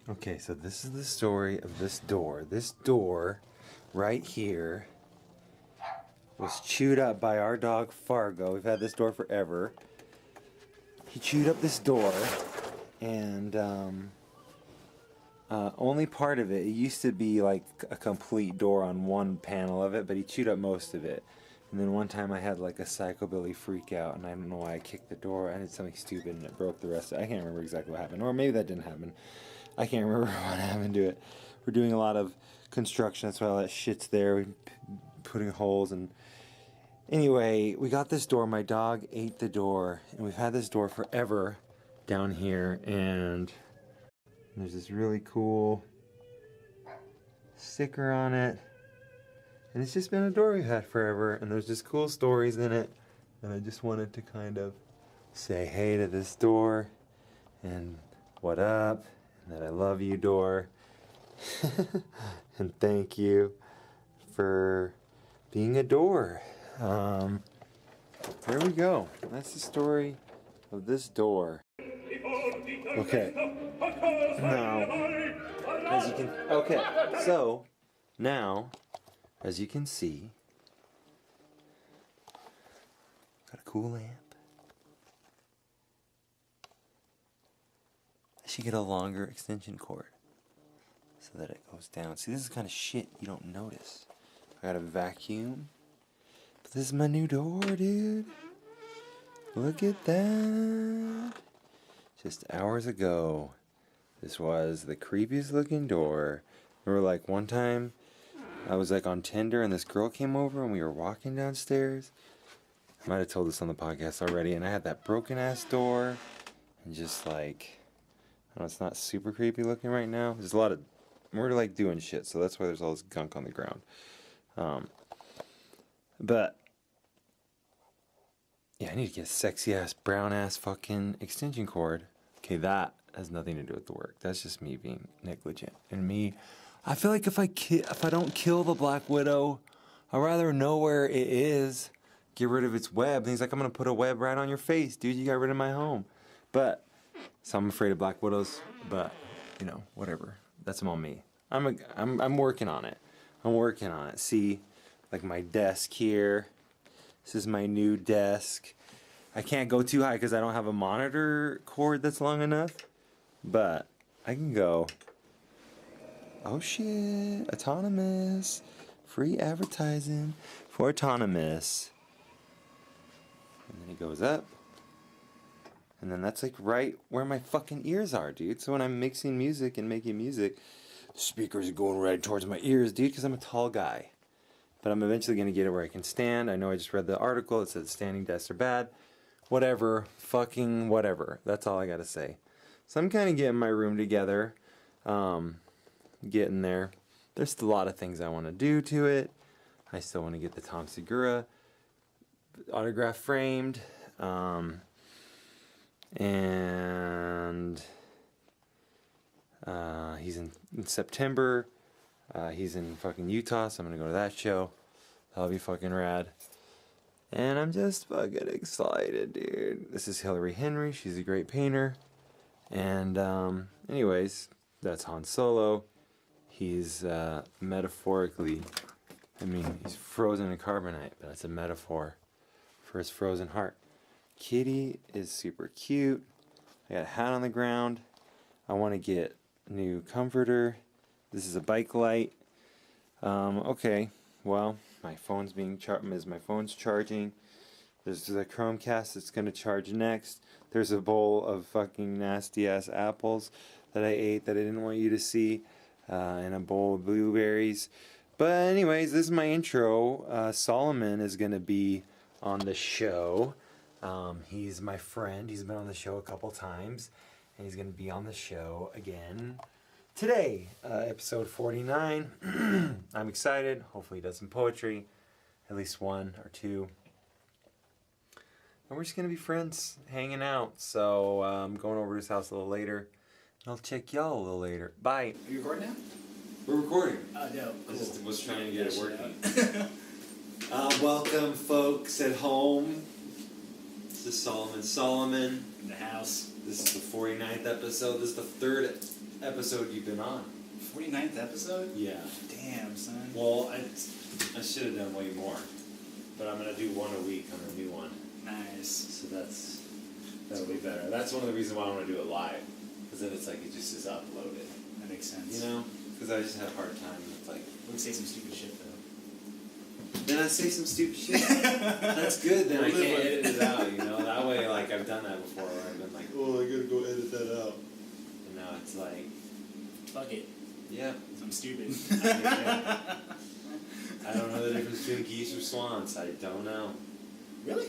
Okay, so this is the story of this door. This door right here was chewed up by our dog Fargo. We've had this door forever. He chewed up this door, and only part of it. It used to be like a complete door on one panel of it, but he chewed up most of it. And then one time I had like a psychobilly freak out, and I don't know why I kicked the door. I did something stupid, and it broke the rest of it. I can't remember exactly what happened, or maybe that didn't happen. I can't remember what happened to it. We're doing a lot of construction, that's why all that shit's there. We're putting holes and... Anyway, we got this door. My dog ate the door, and we've had this door forever down here, and there's this really cool sticker on it. And it's just been a door we've had forever, and there's just cool stories in it. And I just wanted to kind of say hey to this door, and what up, and that I love you, door. And thank you for being a door. There we go. That's the story of this door. Okay. Now, as you can see, got a cool lamp. I should get a longer extension cord so that it goes down. See, this is the kind of shit you don't notice. I got a vacuum. But this is my new door, dude. Look at that. Just hours ago, this was the creepiest looking door. Remember, like, one time I was like on Tinder and this girl came over and we were walking downstairs. I might have told this on the podcast already, and I had that broken ass door, and just like, I don't know, it's not super creepy looking right now. There's a lot of, we're like doing shit, so that's why there's all this gunk on the ground. But yeah, I need to get a sexy ass brown ass fucking extension cord. Okay, that has nothing to do with the work. That's just me being negligent. And me, I feel like if I don't kill the Black Widow, I'd rather know where it is, get rid of its web. And he's like, I'm gonna put a web right on your face, dude. You got rid of my home. But so I'm afraid of Black Widows. But you know, whatever. That's on me. I'm working on it. I'm working on it. See, like my desk here. This is my new desk. I can't go too high because I don't have a monitor cord that's long enough. But I can go. Oh shit, autonomous. Free advertising for autonomous. And then it goes up. And then that's like right where my fucking ears are, dude. So when I'm mixing music and making music, the speakers are going right towards my ears, dude, because I'm a tall guy. But I'm eventually going to get it where I can stand. I know I just read the article. It said standing desks are bad. Whatever. Fucking whatever. That's all I got to say. So I'm kind of getting my room together. Getting there. There's still a lot of things I want to do to it. I still want to get the Tom Segura autograph framed. And he's in September. He's in fucking Utah, so I'm gonna go to that show. That'll be fucking rad. And I'm just fucking excited, dude. This is Hillary Henry. She's a great painter. And anyways, that's Han Solo. He's metaphorically, I mean, he's frozen in carbonite, but it's a metaphor for his frozen heart. Kitty is super cute. I got a hat on the ground. I want to get a new comforter. This is a bike light. Okay, well, my phone's charging. There's the Chromecast that's gonna charge next. There's a bowl of fucking nasty ass apples that I ate that I didn't want you to see, and a bowl of blueberries. But anyways, this is my intro. Salomon is gonna be on the show. He's my friend. He's been on the show a couple times, and he's gonna be on the show again today, episode 49. I'm excited. Hopefully he does some poetry, at least one or two. And we're just going to be friends, hanging out. So I'm going over to his house a little later. And I'll check y'all a little later. Bye. Are you recording now? We're recording. No. Cool. I just was trying to get it working. Welcome, folks at home. This is Salomon. In the house. This is the 49th episode. This is the third episode you've been on. 49th episode? Yeah. Damn, son. Well, I should have done way more, but I'm gonna do one a week on a new one. Nice. So that'll be better. That's one of the reasons why I want to do it live, because then it's like it just is uploaded. That makes sense. You know, because I just have a hard time with like. We say some stupid shit though. Then I say some stupid shit. That's good. Then I can't edit it out. You know, that way, like I've done that before. Where I've been like, oh, I gotta go edit that out. And now it's like, fuck it. Yeah. I'm stupid. I don't know the difference between geese or swans. I don't know. Really?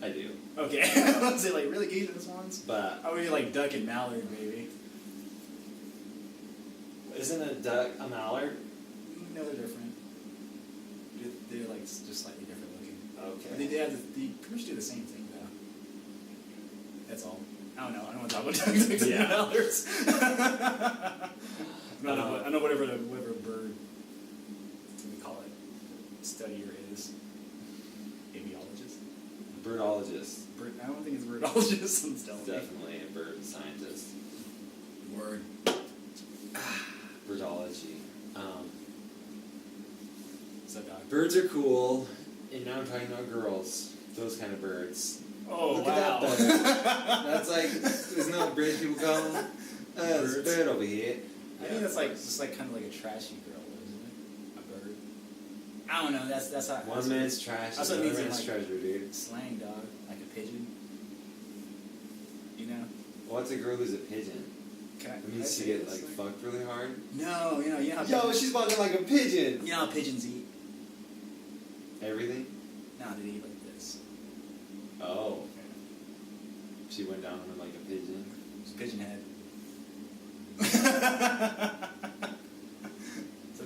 I do. Okay. I was say like really geese and swans. But how would you like duck and mallard, baby? Isn't a duck a mallard? No, they're different. They're like just slightly different looking. Okay. They pretty much do the same thing though. That's all. I don't know. I don't want to talk about ducks and mallards. I know whatever bird we call it studier is. Aviologist. Birdologist. I don't think it's birdologist. It's definitely a bird scientist. Word. Birdology. What's up, dog? Birds are cool, and now I'm talking about girls. Those kind of birds. Oh, look wow. At that bird. That's like, isn't that what British people call them? There's a bird over here. I think that's like just like kind of like a trashy girl, isn't it? A bird. I don't know. That's how. One man's trash, that's another what it means man's in, like, treasure, dude. Slang, dog, like a pigeon. You know. What's a girl who's a pigeon? It means she get like fucked really hard. No, you know how. Yo, she's walking like a pigeon. You know how pigeons eat? Everything? No, they eat like this. Oh. She went down on him like a pigeon. It's a pigeon head.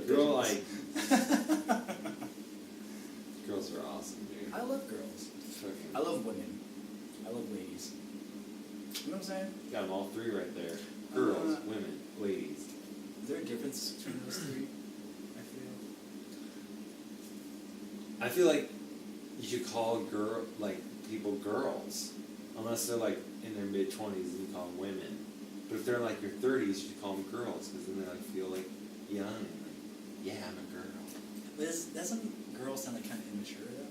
Girl, like. Girls are awesome, dude. I love girls. I love women. I love ladies. You know what I'm saying? Got them all three right there. Girls, women, ladies. Is there a difference between those three? I feel like you should call people girls, unless they're like in their mid-20s and you call them women. But if they're like your 30s, you should call them girls because then they like feel like young and like, yeah, I'm a girl. But doesn't girls sound like kind of immature though?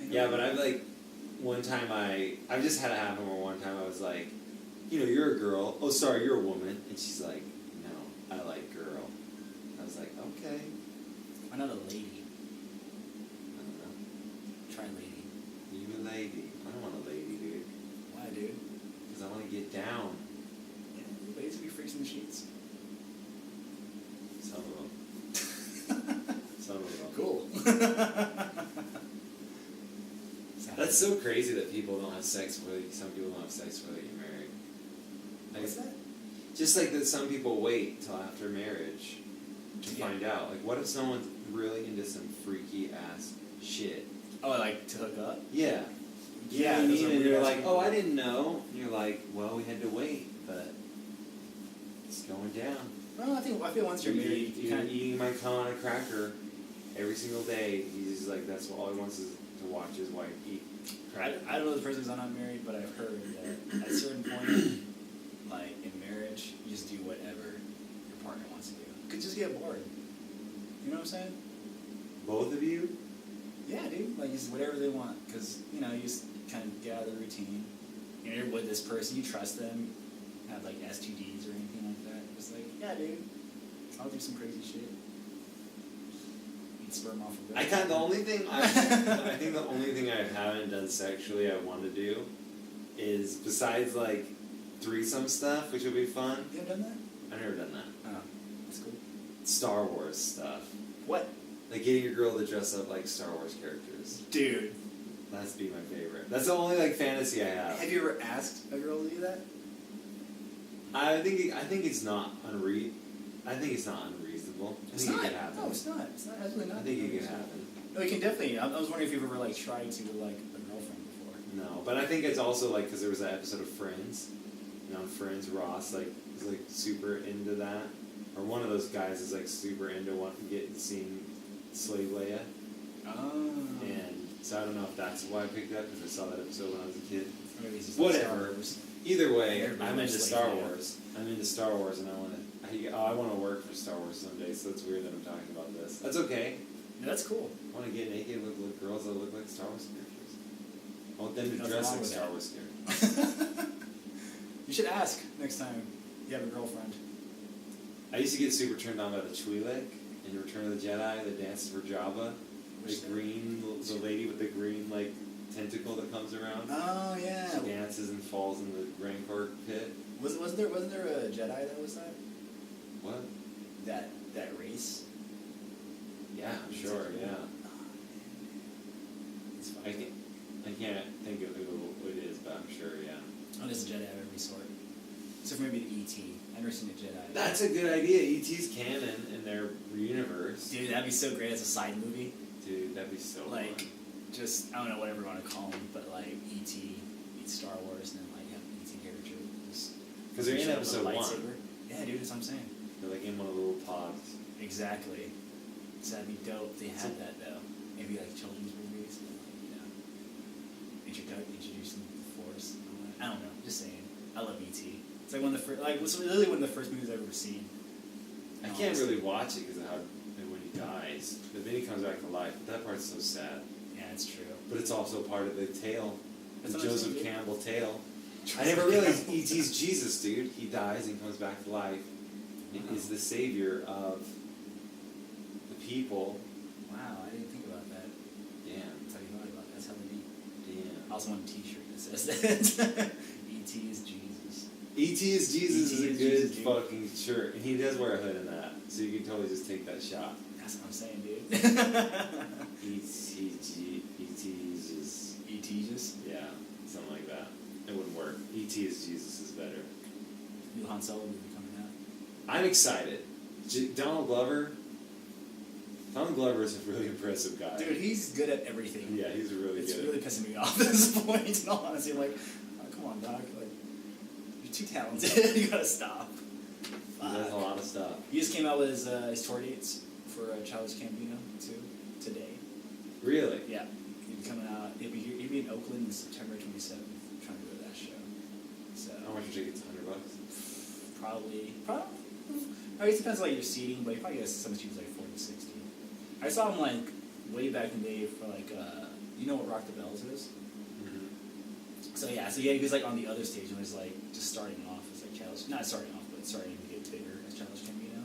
Yeah, but I've like one time I've just had it happen where one time I was like, you know, you're a girl. Oh, sorry, you're a woman. And she's like, no, I like girl. I was like, okay. Why not a lady? I don't know. Try lady. You a lady. I don't want a lady, dude. Why, dude? Because I want to get down. Yeah, ladies be freaks in the sheets. Some of them. Some of them. Cool. That's so crazy that people don't have sex before some people don't have sex before they get married. Like, what's that? Just like that some people wait till after marriage to find out. Like, what if someone's really into some freaky ass shit? Oh, like to hook up? Yeah. Yeah, you know what I mean? And you're like, oh, I didn't know. And you're like, well, we had to wait, but it's going down. Well, I feel once you're married, you're eating my cum on a cracker every single day. He's like, that's all he wants is to watch his wife eat cracker. I don't know the person because I'm not married, but I've heard that at a certain point, like in marriage, you just do whatever your partner wants to do. You could just get bored. You know what I'm saying? Both of you? Yeah, dude. Like just whatever they want, because you know you just kind of get out of the routine. You know, you're with this person, you trust them, have like STDs or anything like that. Just like, yeah, dude, I'll do some crazy shit. Eat sperm off of it. The only thing I think the only thing I haven't done sexually I want to do is besides like threesome stuff, which would be fun. You haven't done that? I've never done that. Oh, that's cool. Star Wars stuff. What? Like getting your girl to dress up like Star Wars characters. Dude. That's be my favorite. That's the only like fantasy I have. Have you ever asked a girl to do that? I think it's not unreasonable. I think it can happen. No, it's not. It's not absolutely not. I think it can happen. No, it can definitely. I was wondering if you've ever like tried to with like a girlfriend before. No, but I think it's also like because there was that episode of Friends. You know, Friends, Ross is like super into that, or one of those guys is like super into seeing Slave Leia. Oh. And so I don't know if that's why I picked it up because I saw that episode when I was a kid. Maybe it's just whatever. Like Star Wars. Either way, Everybody I'm into loves Star Slave Leia. Wars. I'm into Star Wars, and I want to work for Star Wars someday. So it's weird that I'm talking about this. That's okay. No, that's cool. I want to get naked with girls that look like Star Wars characters. I want them to Nothing dress wrong like with Star that. Wars characters. You should ask next time you have a girlfriend. I used to get super turned on by the Twi'lek in Return of the Jedi that dances for Jabba. The lady with the green like tentacle that comes around. Oh yeah. She dances and falls in the Rancor pit. Wasn't there a Jedi that was that? What? That race? Yeah, I'm sure. Yeah. It's I can't think of who it is, but I'm sure. Yeah. Oh, there's a Jedi of every sort. Except for maybe the E.T. I've never seen a Jedi. That's a good idea. E.T.'s canon in their universe. Dude, that'd be so great as a side movie. Dude, that'd be so Like, fun. just, I don't know whatever you want to call them, but like E.T. meets Star Wars and then like have E.T. character. Because they're in episode 1. Yeah, dude, that's what I'm saying. They're like in one of the little pods. Exactly. So that'd be dope. They had that though. Maybe like children's movies and like, introducing the Force and all that. I don't know. Just saying. I love E.T. It's like one of the first. Like, it's really one of the first movies I've ever seen. I can't really watch it because of how when he dies, but then he comes back to life. But that part's so sad. Yeah, it's true. But it's also part of the tale, the That's what I'm Joseph saying, dude. Campbell tale. I never realized E.T.'s Jesus, dude. He dies and comes back to life, and is the savior of the people. Wow, I didn't think about that. Damn. That's how you thought about that. That's how they neat. Damn. I also want a T-shirt that says that. E.T. is Jesus. E.T. is Jesus E.T. is a is good Jesus, dude. fucking shirt, and he does wear a hood in that, so you can totally just take that shot. That's what I'm saying, dude. E.T. Jesus. E.T. just Yeah, something like that. It wouldn't work. E.T. is Jesus is better. new Han Solo movie coming out. I'm excited. Donald Glover. Donald Glover is a really impressive guy. Dude, he's good at everything. Yeah, he's really It's good. really pissing me off at this point. In all honesty, I'm like, oh, come on, Doc. Like, you're too talented. You gotta stop. He does a lot of stuff. He just came out with his tour dates for Childish Gambino too today. Really? Yeah, he'll be coming out. He'll be in Oakland on September 27th. Trying to go to that show. So How much are tickets? $100? probably. I mean, it depends on like your seating, but you probably get some cheap like 40, 60. I saw him like way back in the day for like you know what Rock the Bells is? Mm-hmm. So yeah, he was like on the other stage and was like just starting off as like Childish, not starting off, but starting to get bigger as Childish Gambino.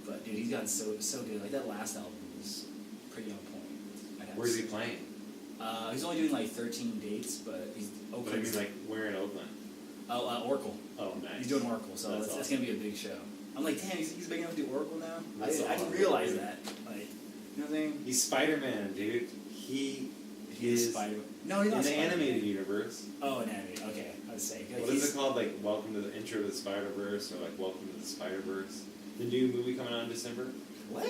But dude, he's gotten so good. Like that last album was pretty on point. I'd have to Where's he say. playing? He's only doing like 13 dates, but he's But I Oakland. mean, like, where in Oakland? Oracle. Oh, nice. He's doing Oracle, so That's that's awesome. gonna be a big show. I'm like, damn, he's big enough to do Oracle now. I That's didn't awesome. realize that. Like, you know what I'm saying? He's Spider-Man, dude. He He's is Spider. No, he's in not the Spider-Man. animated universe. Oh, an animated. Okay, I was saying. Like, What is it called? Like, Welcome to the Intro to the Spider-Verse, or like Welcome to the Spider-Verse. The new movie coming out in December. What?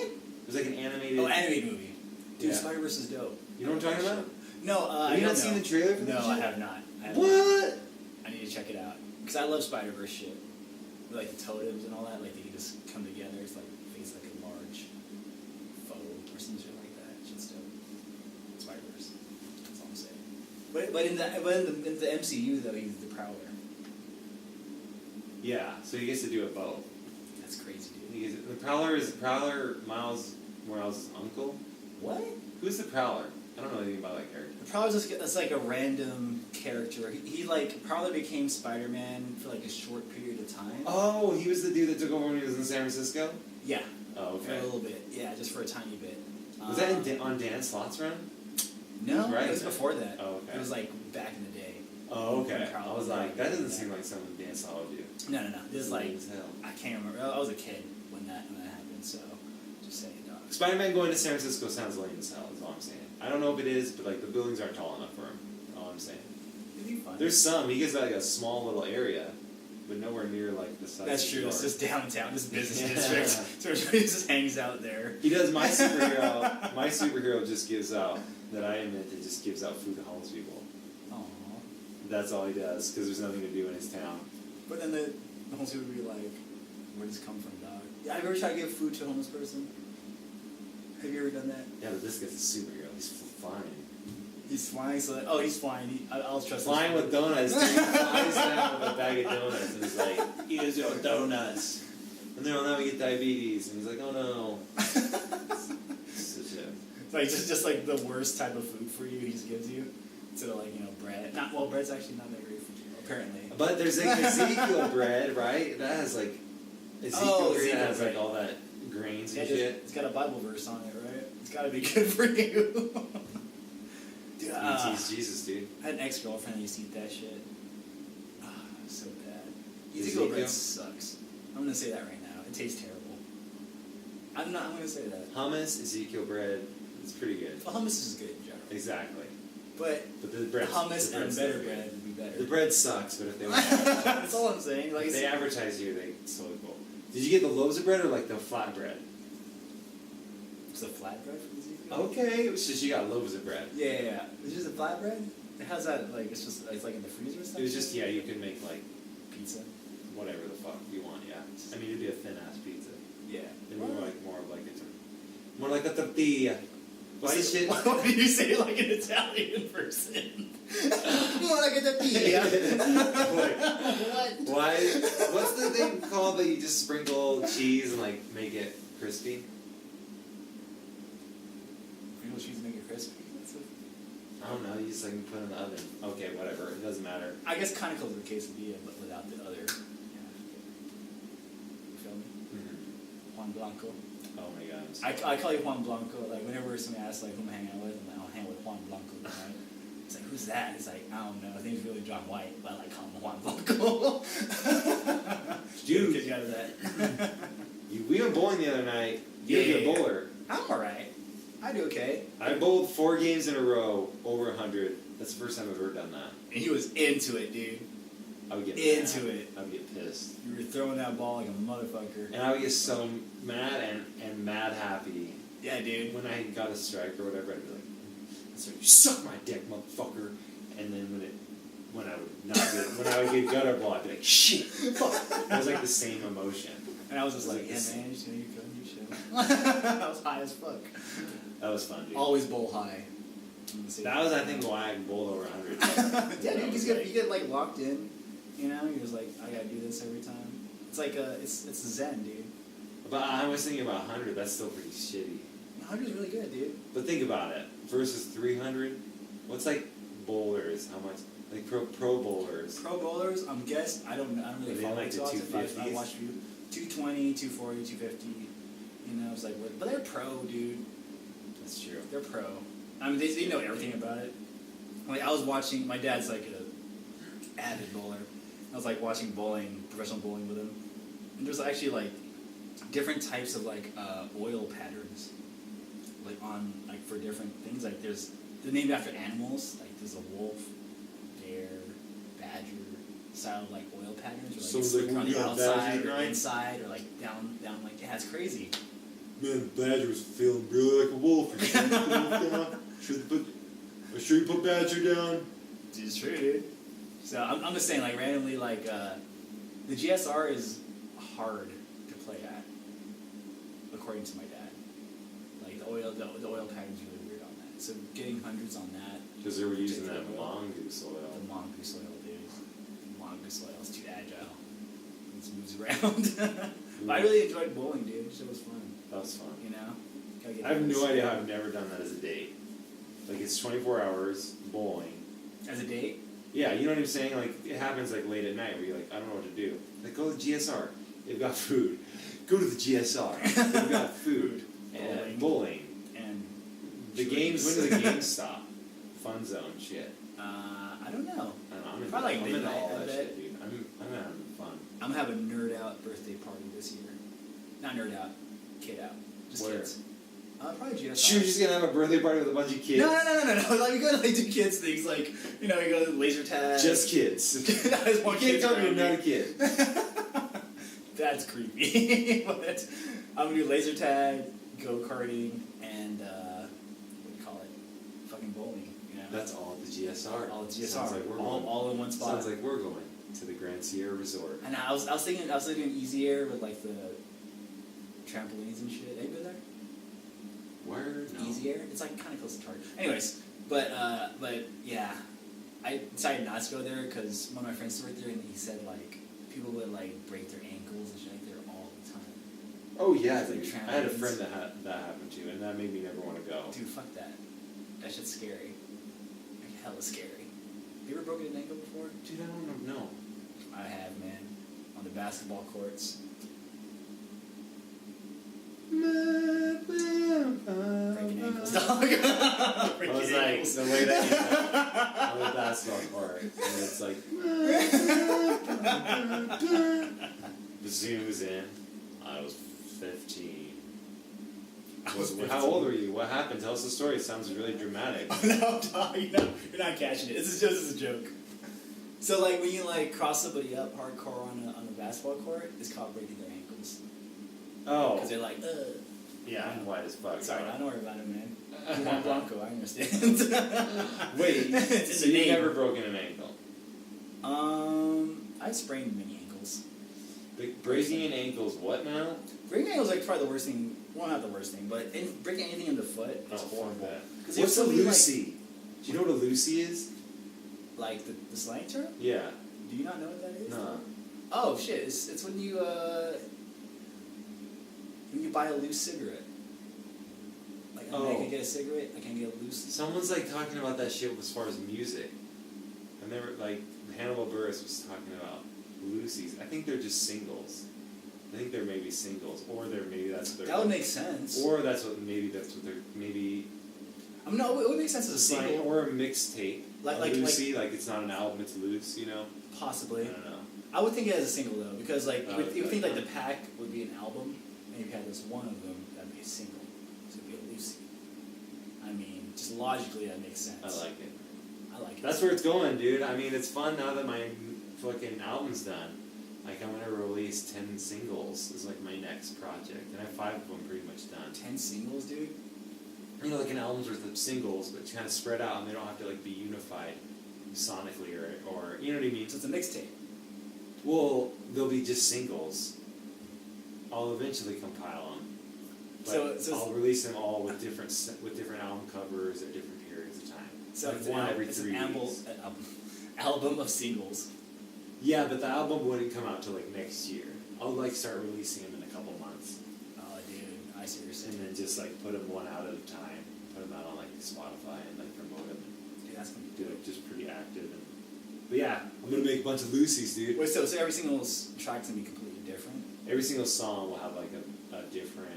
There's like an animated. Oh, animated movie. Dude, Yeah. Spider-Verse is dope. You know what I'm talking about? No, Have I you don't not seen know. the trailer for No, that I shit? have not. What? I need to check it out because I love Spider-Verse shit. With, like the totems and all that, like they can just come together. It's like face like a large foe or some shit like that. Shit's dope. Spider-Verse. That's all I'm saying. But in the MCU though, he's the Prowler. Yeah, so he gets to do it both. That's crazy, dude. The Prowler Miles Morales' uncle. What? Who's the Prowler? I don't know anything about that character. The Prowler's just that's like a random character. He like Prowler became Spider-Man for like a short period of time. Oh, he was the dude that took over when he was in San Francisco? Yeah. Oh, For a okay. little bit. Yeah, just for a tiny bit. Was that on Dan Slott's run? No, Right, it was then. before that. Oh, okay. It was like back in the day. Oh, okay. Prowler. I was like, that doesn't seem like something Dan Slott would do. No. This is like Lame as hell. I can't remember. I was a kid when that happened. So just saying, dog. Spider-Man going to San Francisco sounds lame as hell, is all I'm saying. I don't know if it is, but like the buildings aren't tall enough for him. All I'm saying. It'd be fun. There's some. He gets like a small little area, but nowhere near like the size. That's of true. New It's York. just downtown, this business Yeah. district. So everybody just hangs out there. He does my superhero. My superhero just gives out that I invented. Just gives out food to homeless people. Aww. That's all he does because there's nothing to do in his town. But then the homeless people would be like, "Where does this come from, dog?" Yeah, have you ever tried to give food to a homeless person? Have you ever done that? Yeah, but this guy's a superhero. He's fine. He's flying, so he's flying. I'll trust. Flying with donuts. Dude, he flies down with a bag of donuts and he's like, "Here's your donuts." And they're all now get diabetes, and he's like, "Oh no." Such a. It's like just like the worst type of food for you. He just gives you instead of bread. Bread's actually not that great for you apparently. But there's like Ezekiel bread, right? That has like Ezekiel bread has like all that grains and shit. It's got a Bible verse on it, right? It's got to be good for you. Dude, tease Jesus, dude. I had an ex-girlfriend that used to eat that shit. So bad. Ezekiel bread sucks. I'm gonna say that right now. It tastes terrible. I'm gonna say that. Hummus, Ezekiel bread, it's pretty good. Well, hummus is good in general. Exactly. But the bread, hummus and better bread would be better. The bread sucks, but if they want to that's all I'm saying. Like if they advertise here, they totally cool. Did you get the loaves of bread or like the flat bread? It's a flat bread from Ezekiel? Okay, it was just you got loaves of bread. Yeah. It's just a flat bread? How's that, it's like in the freezer or something? It was just, you could make like pizza? Whatever the fuck you want, yeah. I mean, it'd be a thin-ass pizza. Yeah. It'd be more like a tortilla. Why shit? Why would you say like an Italian person? More like a tortilla. What? Why? What's the thing called that you just sprinkle cheese and like make it crispy? Sprinkle cheese and make it crispy? I don't know, you just like put it in the oven. Okay, whatever, it doesn't matter. I guess kind of close to the quesadilla, but without the other. You feel me? Mm-hmm. Juan Blanco. Oh my god. I call you Juan Blanco. Like whenever somebody asks like who I'm hanging out with, I'm like, I'll hang with Juan Blanco tonight. It's like, who's that? It's like, I don't know. I think it's really John White, but I like calling him Juan Blanco. Dude, get you out of that. We went bowling the other night. You're a good bowler. I'm alright. I do okay. I bowled 4 games in a row over 100. That's the first time I've ever done that. And he was into it, dude. I would get into mad. it. I would get pissed. You were throwing that ball like a motherfucker. And I would get so mad and mad happy. Yeah, dude. When I got a strike or whatever, I'd be like, "You suck my dick, motherfucker." And then when I would get gutter ball, I'd be like, "Shit, fuck." It was like the same emotion. And I was just like, "Yeah, man, you should. I was high as fuck. That was fun, dude. Always bowl high. That was, I think, why I bowled over 100. Yeah, dude, you get like locked in. You know, you're just like, I gotta do this every time. It's like it's zen, dude. But I was thinking about 100. That's still pretty shitty. 100 is really good, dude. But think about it. Versus 300. What's like bowlers? How much? Like pro bowlers. Pro bowlers, I don't really follow like the it. 250s? I watch you 220, 240, 250. You know, it's like, but they're pro, dude. That's true. They're pro. I mean, they know everything about it. Like, I was watching, my dad's like a avid bowler. I was like watching professional bowling with him. And there's actually like different types of like oil patterns. Like for different things. Like they're named after animals. Like there's a wolf, bear, badger style like oil patterns. Or like So it's like on when the you outside badger, or right? inside or like down like yeah, it's crazy. Man, the badger was feeling really like a wolf. Should you put badger down? It's true, dude. So I'm just saying, like randomly, like the GSR is hard to play at, according to my dad. Like the oil pattern's really weird on that. So getting hundreds on that. Because they were using that mongoose oil. The mongoose oil, dude. The mongoose oil is too agile. It just moves around. But I really enjoyed bowling, dude. It was fun. That was fun. You know? I have no idea how I've never done that as a date. Like, it's 24 hours bowling. As a date? Yeah, you know what I'm saying? Like, it happens, like, late at night where you're like, I don't know what to do. Like, go to the GSR. They've got food. Go to the GSR. They've got food. And bowling. And the games, when do the games stop? Fun zone shit. I don't know. I don't know. I'm into, Probably like I'm into midnight, all I that bet. shit, dude. I'm having fun. I'm gonna have a nerd out birthday party this year. Not nerd out, kid out. Just Where? kids. Probably GSR. Sure, you're just gonna have a birthday party with a bunch of kids? No. Like, you go to like do kids things, like, you know, you go to laser tag. Just kids. I just want You can't kids tell me you're around not a kid. That's creepy. But I'm gonna do laser tag, go-karting, and what do you call it? Fucking bowling. You know? That's all at the GSR. All at GSR. Sounds like we're all in one spot. Sounds like we're going to the Grand Sierra Resort. And I was thinking Easy Air with like the trampolines and shit. Have you been there? Where? No. Easy Air? It's like kind of close to Target. Anyways, But yeah, I decided not to go there because one of my friends worked there and he said like people would like break their ankles and shit like there all the time. Oh yeah, Like dude. I had a friend that happened to, and that made me never want to go. Dude, fuck that. That shit's scary. Like hella scary. Have you ever broken an ankle before? Dude, I don't know. I have, man. On the basketball courts. Breaking ankles, dog. I was like, the way that you said on the basketball court, and it's like, the zooms in. I was 15. How old were you? What happened? Tell us the story. It sounds really dramatic. Oh, no, dog, you're not catching it. This is a joke. So, like, when you, like, cross somebody up hardcore on a basketball court, it's called breaking their ankles. Oh. Because they're like, ugh. Yeah, I'm white as fuck. Sorry, don't worry about it, man. Juan Blanco, I understand. Wait, It's so a you've name. never broken an ankle? I've sprained many ankles. Breaking an ankle's what now? Breaking ankles is like probably the worst thing. Well, not the worst thing, but breaking anything in the foot is horrible. What's a Lucy? Do you know what a Lucy is? Like the slang term? Yeah. Do you not know what that is? No. Oh shit! It's when you buy a loose cigarette. Like I can get a cigarette, I can get a loose. Someone's like talking about that shit as far as music. I never like Hannibal Buress was talking about Lucy's. I think they're just singles. I think they're maybe singles, or that's what they're. That would make sense. Or that's what they're maybe. No, it would make sense as a single or a mixtape. Like Lucy, like it's not an album, it's loose, you know. Possibly. I don't know. I would think it as a single though, because like you would think like the pack would be an album, and if you had this one of them, that'd be a single. So it'd be a Lucy. I mean, just logically that makes sense. I like it. I like it. That's where it's going, dude. I mean, it's fun now that my fucking album's done. Like, I'm gonna release 10 singles is like my next project, and I have 5 of them pretty much done. 10 singles, dude? You know, like an album's worth of singles, but it's kind of spread out, and they don't have to like be unified sonically or you know what I mean. So it's a mixtape. Well, they'll be just singles. I'll eventually compile them, but so I'll release them all with different album covers at different periods of time. So like it's one every 3 weeks. Album of singles. Yeah, but the album wouldn't come out till like next year. I'll like start releasing them in a couple months. Oh, dude, I see what you're saying. And then just like put them one out at a time. Put them out on like Spotify and like promote them. Dude, that's gonna be Do it just pretty active. But yeah, I'm gonna make a bunch of Lucy's, dude. Wait, so every single track's gonna be completely different? Every single song will have like a different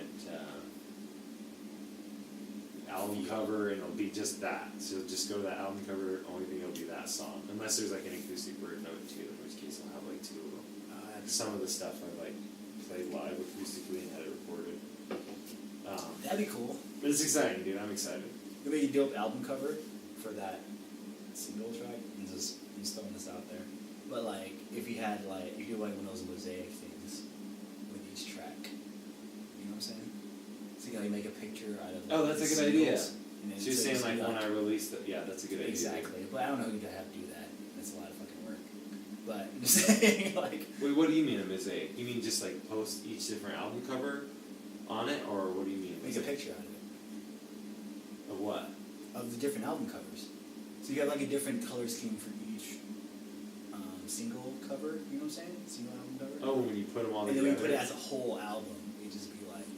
album cover, and it'll be just that. So just go to that album cover. Only thing it'll be that song, unless there's like an acoustic version of it too. In which case I'll have like 2 of them. Some of the stuff I've like played live acoustically and had it recorded. That'd be cool. But it's exciting, dude. I'm excited. You make a dope album cover for that single track. I'm just throwing this out there. But like, if you had like, if you do like one of those mosaic things with each track, you know what I'm saying? So you gotta make a picture out of. Oh, that's the a good idea. singles, and then So you're saying like when I release the that's a good idea. Exactly, but I don't know who'd have to do that. That's a lot of fucking work. But I'm just saying, like. Wait, what do you mean a mosaic? You mean just like post each different album cover on it, or what do you mean? Make a picture out of it. Of what? Of the different album covers. So you got like a different color scheme for each single cover. You know what I'm saying? Single album cover. Oh, when you put them all and together. then we put it as a whole album. It'd just be like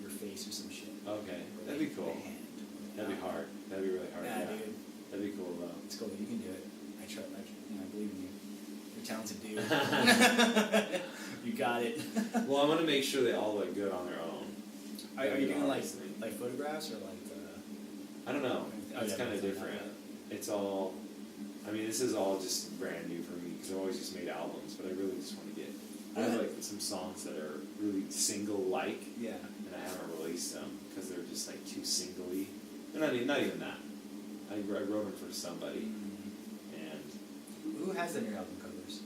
your face or some shit. Okay, Or that'd like be cool. the hand. That'd be hard. That'd be really hard. Yeah, Yeah, dude. that'd be cool though. It's cool. You can do it. I trust. I believe in you. You're a talented dude. You got it. Well, I'm gonna make sure they all look good on their own. Are you doing like photographs or like? I don't know. Oh, It's yeah, kind of it's not different. that. It's all. I mean, this is all just brand new for me because I've always just made albums, but I really just want to get. I have like some songs that are really single-like, Yeah. and I haven't released them because they're just like too singly. They're not even that. I wrote them for somebody, and Who has any album covers?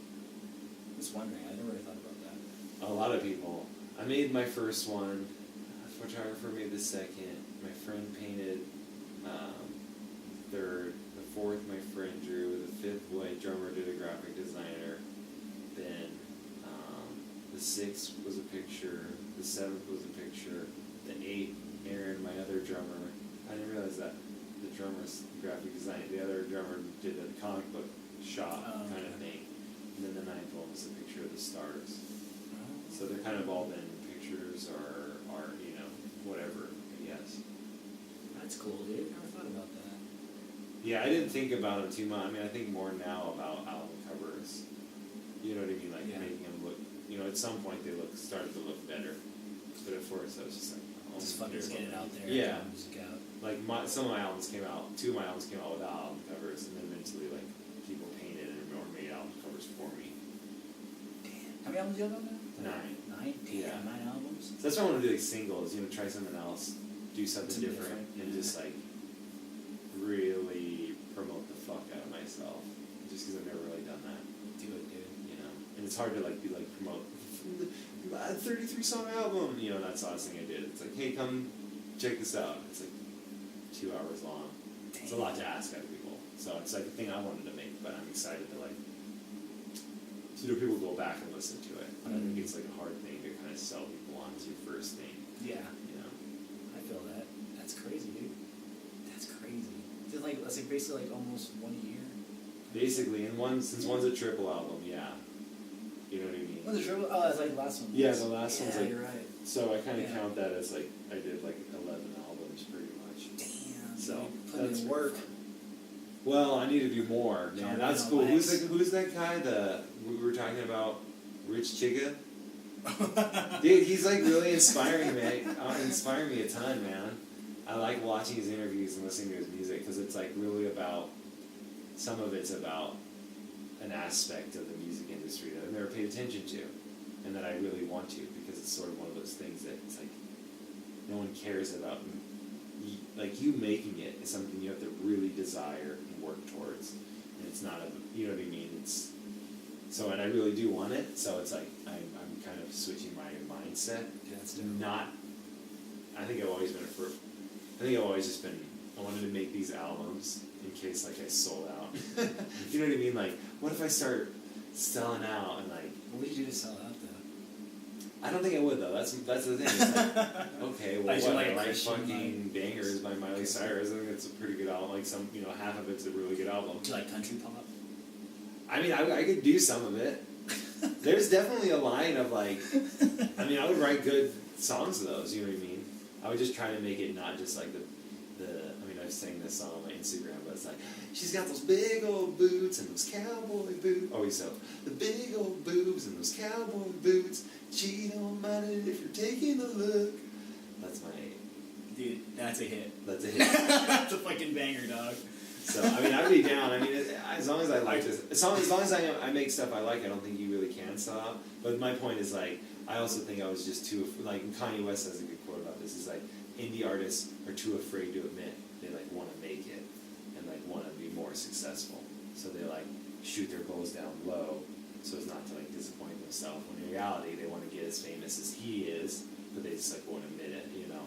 Just wondering. I never really thought about that. a lot of people. I made my first one. A photographer made the second. My friend painted third. The fourth, my friend drew. The fifth, my drummer did a graphic designer. Then the sixth was a picture. The seventh was a picture. The eighth, Aaron, my other drummer. I didn't realize that. the drummer's graphic design. The other drummer did a comic book shop kind of thing. And then the ninth one was a picture of the stars. So they're kind of all been pictures or you know, whatever, I guess. That's cool, dude. Never thought about that. Yeah, I didn't think about them too much. I mean, I think more now about album covers. You know what I mean? Like making them look, you know, at some point they started to look better. But at first I was just like, oh, It's fun to just get it out there. Yeah. Get music out. Like some of my albums came out, 2 of my albums came out without album covers, and then eventually like people painted or made album covers for me. Damn. How many albums do you have out now? 9. 9? Damn, Yeah. 9 albums? So that's why I want to do like singles, you know, try something else, do something different, and just like really promote the fuck out of myself. Just because I've never really done that. Do it, dude. You know, and it's hard to like be like promote a 33 song album. You know, that's the last thing I did. It's like, hey, come check this out. It's like 2 hours long. Damn. It's a lot to ask out of people. So it's like a thing I wanted to make, but I'm excited to like, so do people go back and listen to it. But I think it's like a hard thing to kind of sell people on as your first thing. Yeah. You know. I feel that. That's crazy, dude. That's crazy. That's like basically like almost 1 year. Basically, and since one's a triple album, yeah. You know what I mean? What's the triple? Oh, it's like the last one. Yeah, the last one's like. You're right. So I kind of count that as like I did like 11 albums pretty much. Damn. So put in work. Well, I need to do more, man. John That's cool. Who's that guy? We were talking about, Rich Chiga. Dude, he's like really inspiring me. Inspiring me a ton, man. I like watching his interviews and listening to his music because it's like really about. Some of it's about an aspect of the music industry that I've never paid attention to, and that I really want to because it's sort of one of those things that it's like no one cares about. Like you making it is something you have to really desire and work towards, and it's not a, you know what I mean. It's so, and I really do want it. So it's like I'm kind of switching my mindset. Yeah, that's dope. Not. I think I've always been I think I've always just been. I wanted to make these albums in case like I sold out. You know what I mean? Like, what if I start selling out and like? What would you do to sell out though? I don't think I would though. That's the thing. It's like, okay, well, Like, what? like I like Christian, fucking Bangers by Miley Cyrus. I think it's a pretty good album. Like some, you know, half of it's a really good album. Do you like country pop? I mean, I could do some of it. There's definitely a line of like, I mean, I would write good songs of those. You know what I mean? I would just try to make it not just like the. I mean, I've sang this song on my Instagram, but it's like, she's got those big old boots and those cowboy boots. Oh, so the big old boobs and those cowboy boots. She don't mind it if you're taking a look. That's my. Dude, that's a hit. That's a hit. That's a fucking banger, dog. So I mean, I'd be down. I mean, as long as I like this, as long as I make stuff I like, I don't think you really can stop. But my point is like, I also think I was just too like Kanye West has a good quote about this. Is like, indie artists are too afraid to admit they like want to make it and like want to be more successful. So they like shoot their goals down low so as not to like disappoint themselves. When in reality, they want to get as famous as he is, but they just like won't admit it, you know.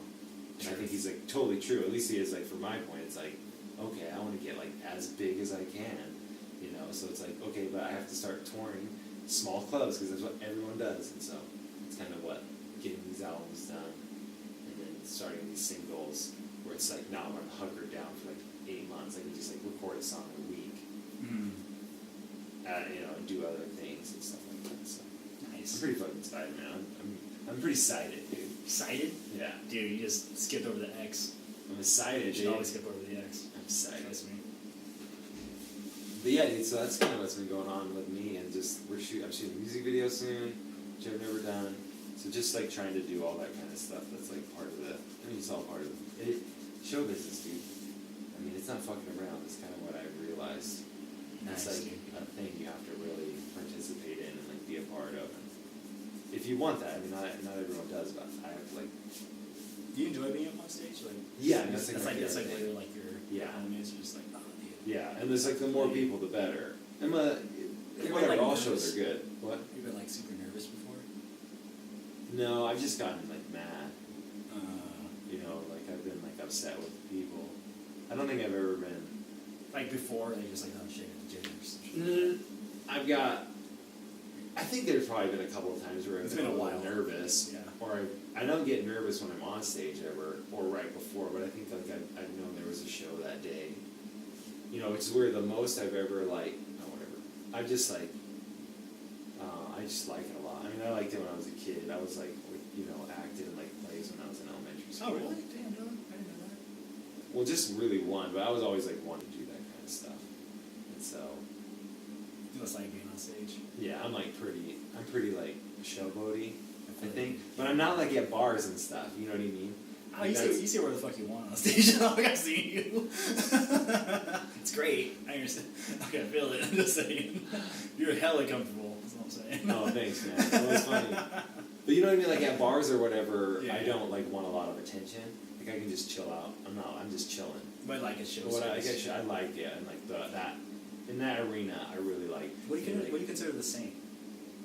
And I think he's like totally true. At least he is like, from my point, it's like, okay, I want to get like as big as I can, you know. So it's like, okay, but I have to start touring small clubs because that's what everyone does. And so it's kind of what getting these albums done and then starting these singles where it's like now I'm hunkered down for like 8 months. I can just like record a song a week, you know, and do other things and stuff like that. So Nice. I'm pretty fucking excited, man. I'm pretty excited, dude. Excited? Yeah. Dude, you just skipped over the X. I'm excited, You should dude. always skip over the X. I'm excited. Trust me. But yeah, dude, so that's kind of what's been going on with me, and just I'm shooting a music video soon, which I've never done. So just like trying to do all that kind of stuff that's like part of it. I mean, it's all part of it. Show business, dude. I mean, it's not fucking around. It's kind of what I realized. Nice, It's like a thing you have to really participate in and like be a part of. And if you want that, I mean, not everyone does, but I have to like. Do you enjoy being up on stage? Like, Yeah, I mean, that's like where like your Yeah. home is. You're just like, oh, dude. Yeah, and there's like the more people, the better. And been, whatever, like, all nervous? shows are good. What? You've been like super nervous before. No, I've just gotten like mad. Uh, You know, like I've been like upset with people. I don't think I've ever been. like before, they just like, oh shit, the jitters. I've got. I think there's probably been a couple of times where I've It's been been a little while. nervous, Yeah. or I don't get nervous when I'm on stage ever, or right before, but I think like I've known there was a show that day. You know, which is where the most I've ever like, oh whatever. I just like it a lot. I mean, I liked it when I was a kid. I was like, you know, acted in like plays when I was in elementary school. Oh really? Damn, no, I didn't know that. Well, just really one, but I was always like wanting to do that kind of stuff. And so. You must like being on stage. Yeah, I'm pretty like showboaty, I think. But I'm not like at bars and stuff, you know what I mean? Oh, you see where the fuck you want on stage. Like I've seen you. It's great. I understand. Okay, I feel it. I'm just saying. You're hella comfortable, that's what I'm saying. Oh, thanks, man. That was funny. But you know what I mean? Like at bars or whatever, yeah, I don't like want a lot of attention. Like I can just chill out. I'm just chilling. But like it shows. I like, yeah, and like that, in that arena, I really like. What do you consider the same?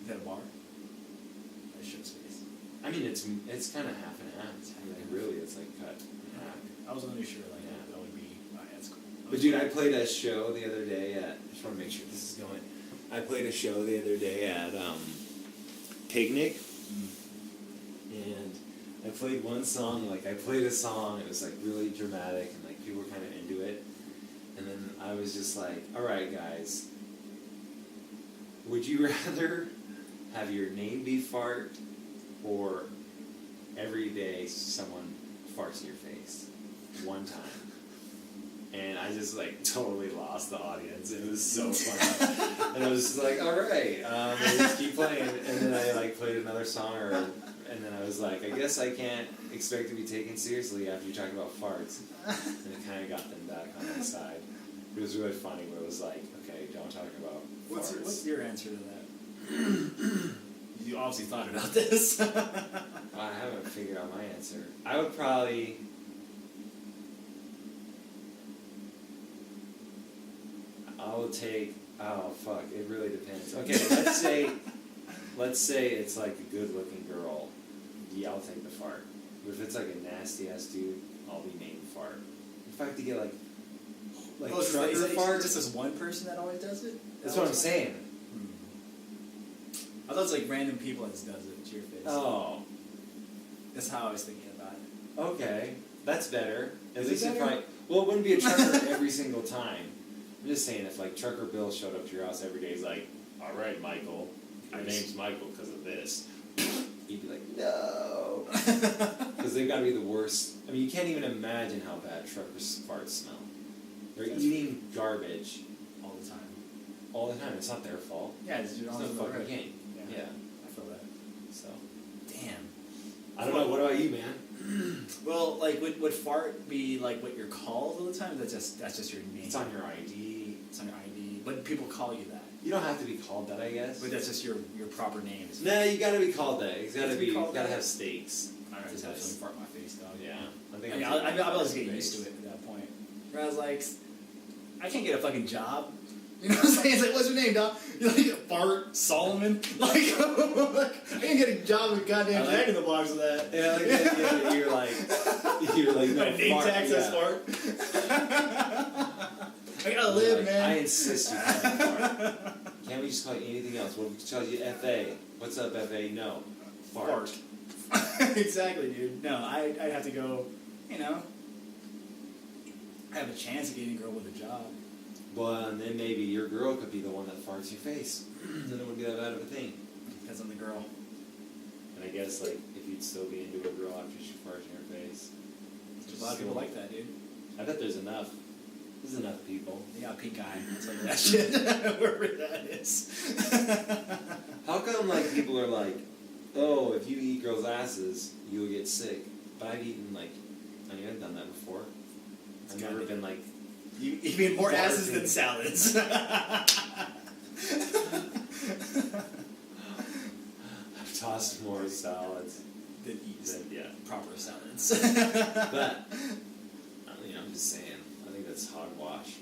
Is that a bar? A show space. I mean, it's kind of half and half. Like, really, it's like cut in half. I wasn't really sure like that would be. Oh, yeah, that's cool. But dude, I played a show the other day at. I just want to make sure this is going. I played a show the other day at Picnic, and I played one song. Like I played a song, it was like really dramatic, and like people were kind of into it. And then I was just like, "All right, guys, would you rather have your name be Fart, or every day someone farts in your face, one time?" And I just like totally lost the audience. It was so fun, and I was just like, "All right," and just keep playing. And then I like played another song, and then I was like, "I guess I can't expect to be taken seriously after you talk about farts." And it kind of got them back on my side. It was really funny. Where it was like, "Okay, don't talk about farts." What's your answer to that? You obviously thought about this. I haven't figured out my answer. I would probably. I will take. Oh fuck! It really depends. Okay, let's say it's like a good-looking girl. Yeah, I'll take the fart. But if it's like a nasty-ass dude, I'll be named Fart. If I have to get like trucker is fart, just this one person that always does it? that's what I'm saying. I thought it was like random people that just does it to your face. Oh. That's how I was thinking about it. Okay, that's better. At Is least it if better? I. Well, it wouldn't be a trucker every single time. I'm just saying, if like Trucker Bill showed up to your house every day, he's like, "All right, Michael, your name's Michael because of this," you'd be like, "No," because they've got to be the worst. I mean, you can't even imagine how bad truckers' farts smell. They're eating garbage All the time. all the time. It's not their fault. Yeah, it's It's no fucking game. Yeah. I feel that. So. Damn. I don't know. What about you, man? Well, like, would fart be like what you're called all the time? That's just your name. It's on your ID. It's on your ID, but people call you that. You don't have to be called that, I guess. But that's just your proper name. No, you gotta be called that. It's gotta be. called Gotta that? have stakes. Alright, It's definitely nice. fart in my face, dog. Yeah, I I think. mean, I'll just get used to it at that point. Where I was like, I can't get a fucking job. You know what I'm saying? It's like, what's your name, dog? You're like Bart Salomon. Like, I can't get a job with goddamn Jack in the Box with that. Yeah, like the idea that you're like no My name fart, tag says yeah. fart. I gotta live, Like, man. I insist you call me fart. Can't we just call you anything else? What if we call you FA? What's up, FA? No, fart. Exactly, dude. No, I'd have to go, you know, have a chance of getting a girl with a job. Well, and then maybe your girl could be the one that farts your face. Then it wouldn't be that bad of a thing. Because I'm the girl. And I guess like if you'd still be into a girl after she farts in your face. There's a lot of people like that, dude. I bet there's enough. There's enough people. They got pink eye. I'll tell you that shit. Wherever that is. How come like people are like, oh, if you eat girls' asses, you'll get sick? But I've eaten like, I mean, I've done that before. I've never been like. You eat more asses than salads. I've tossed more salads than eat yeah. proper salads. But you know, I'm just saying. I think that's hogwash.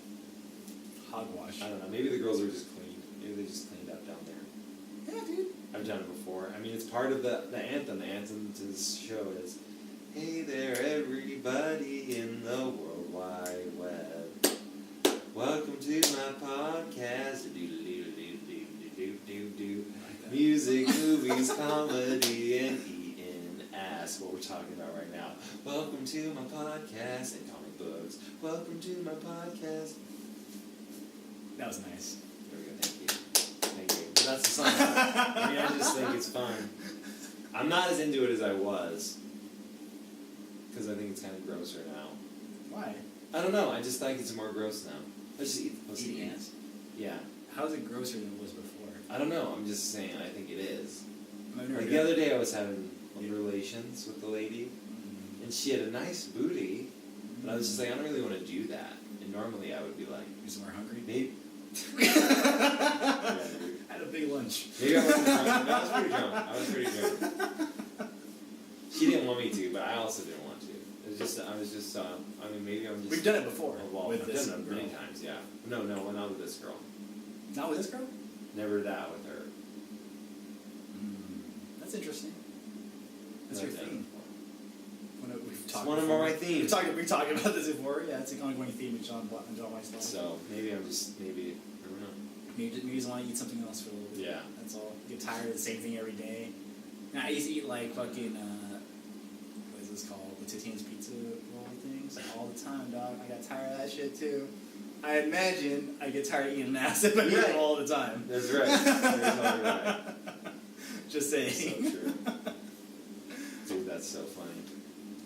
Hogwash. I don't know. Maybe the girls are just clean. Maybe they just cleaned up down there. Yeah, dude. I've done it before. I mean, it's part of the anthem. The anthem to this show is, "Hey there, everybody in the World Wide Web. Welcome to my podcast. Do. Music, movies, comedy, and eating ass. podcast, what we're talking about right now. Welcome to my podcast and comic books. Welcome to my podcast. That was nice. There we go, thank you. Thank you. But that's the song. I mean, I just think it's fun. I'm not as into it as I was. Because I think it's kind of grosser now. Why? I don't know, I just think it's more gross now. Let's just eat the pussy. Eating ass? Yeah. How is it grosser than it was before? I don't know, I'm just saying, I think it is. I've never Like the other day I was having relations with the lady, and she had a nice booty, but I was just like, I don't really want to do that. And normally I would be like, You're somewhere hungry? maybe. I Yeah, had a big lunch. maybe I wasn't drunk. No, I was pretty drunk. I was pretty drunk. She didn't want me to, but I also didn't want to. It was just, I was just, I mean, maybe I'm just. We've done it before. Oh, well, with I've this done it many girl. times, yeah. No, not with this girl. Not with this girl? Never that with her. That's interesting. That's I've your done it theme. before. We've It's talked one of before. my themes. We've talked about this before. Yeah, it's an ongoing theme with John White's life. So maybe I'm just, maybe, I don't know. Maybe you just want to eat something else for a little bit. Yeah. That's all. Get tired of the same thing every day. Now, I used to eat like fucking, what is this called? The Titian's pizza roll things all the time, dog. I got tired of that shit too. I imagine I get tired of eating ass if I eat it all the time. That's right. You're totally right. Just saying. So true. Dude, that's so funny.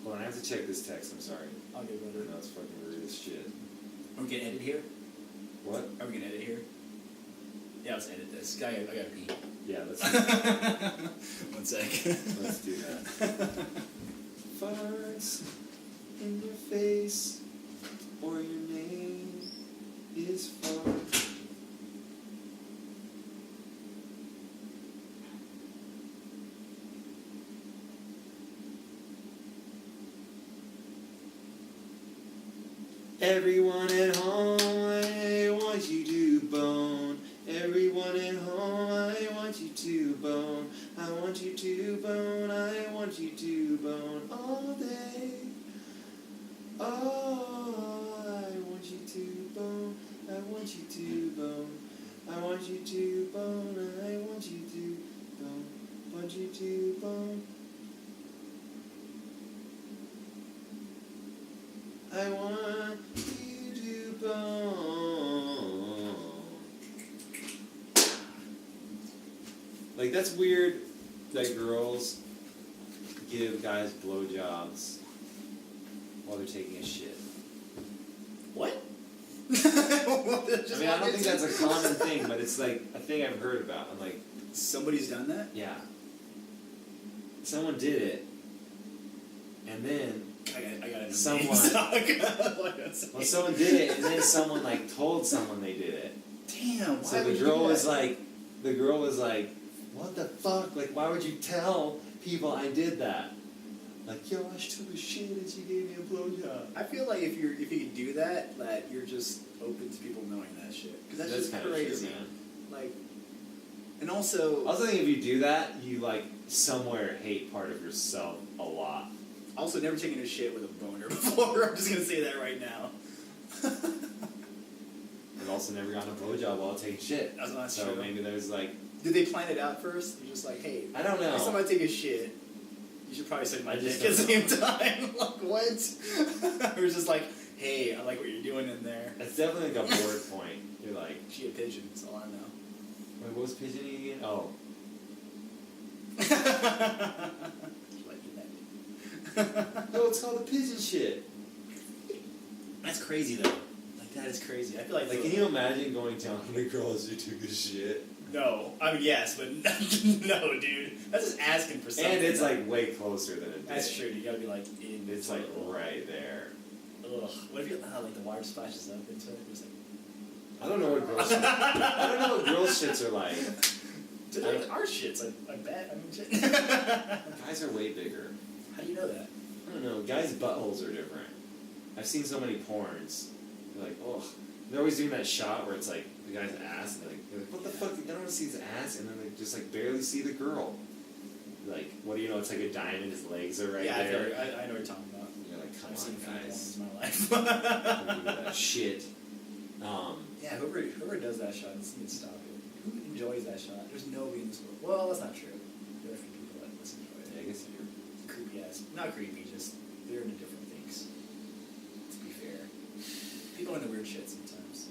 Hold on, I have to check this text, I'm sorry. I'll get I better. know it's fucking rude as shit. Are we gonna edit here? What? Are we gonna edit here? Yeah, let's edit this. I gotta pee. Yeah, let's do that. 1 sec. Let's do that. Farts in your face, or your name is fart. Everyone at home, I want you to bone. Everyone at home, I want you to bone. I want you to bone, I want you to bone all day. Oh, I want you to bone, I want you to bone. I want you to bone, I want you to bone. Want you to bone. I want you to bone. Like, that's weird that girls give guys blowjobs while they're taking a shit. What? I mean, I don't think that's a common thing, but it's like a thing I've heard about. I'm like, Somebody's done that? yeah. Someone did it, and then I got it. Someone- well, someone did it, and then someone like told someone they did it. Damn. Why So would the you do girl was that? like, what the fuck? Like, why would you tell people I did that? Like, yo, I took a shit and she gave me a blowjob. I feel like if you could do that, that you're just open to people knowing that shit. Because that's just kinda crazy. true, man. Like, and also, I also think if you do that, you like somewhere hate part of yourself a lot. also never taken a shit with a boner before. I'm just gonna say that right now. I've also never gotten a blowjob while taking shit. That's not So true. maybe there's like, Did they plan it out first? You're just like, hey, I don't know. next time I take a shit, you should probably suck my I just dick at the don't same time. Like, what? Or just like, hey, I like what you're doing in there. it's definitely like a bored point. You're like, She a pigeon, that's all I know. wait, what was pigeoning again? Oh, no, it's called a pigeon shit. That's crazy though. Like that is crazy. I feel like Like, can you imagine going down on a girl as you took a shit? No, I mean yes, but no, dude. That's just asking for something. And it's like way closer than a dick. That's true. You gotta be like in. It's like right there. Ugh. What if you like the water splashes up into it? It's like. I don't know what girls. I don't know what girl shits are like. Dude, like our shits. I bet. I mean, shit. Guys are way bigger. How do you know that? I don't know. Guys' buttholes are different. I've seen so many porns. They're like, oh, they're always doing that shot where it's like the guy's ass, and they're like what the fuck? I don't want to see his ass, and then they just like barely see the girl. Like, what do you know? It's like a diamond. His legs are right yeah, there. I know what you're talking about. You're like, come I've seen on, a few guys. porns in my life. Don't do that shit. Yeah, whoever does that shot needs to stop it. Who enjoys that shot? There's nobody in this world. Well, that's not true. There are a few people that enjoy Yeah, I it. guess you're. Creepy ass Not creepy, just they're into different things. To be fair. People into weird shit sometimes.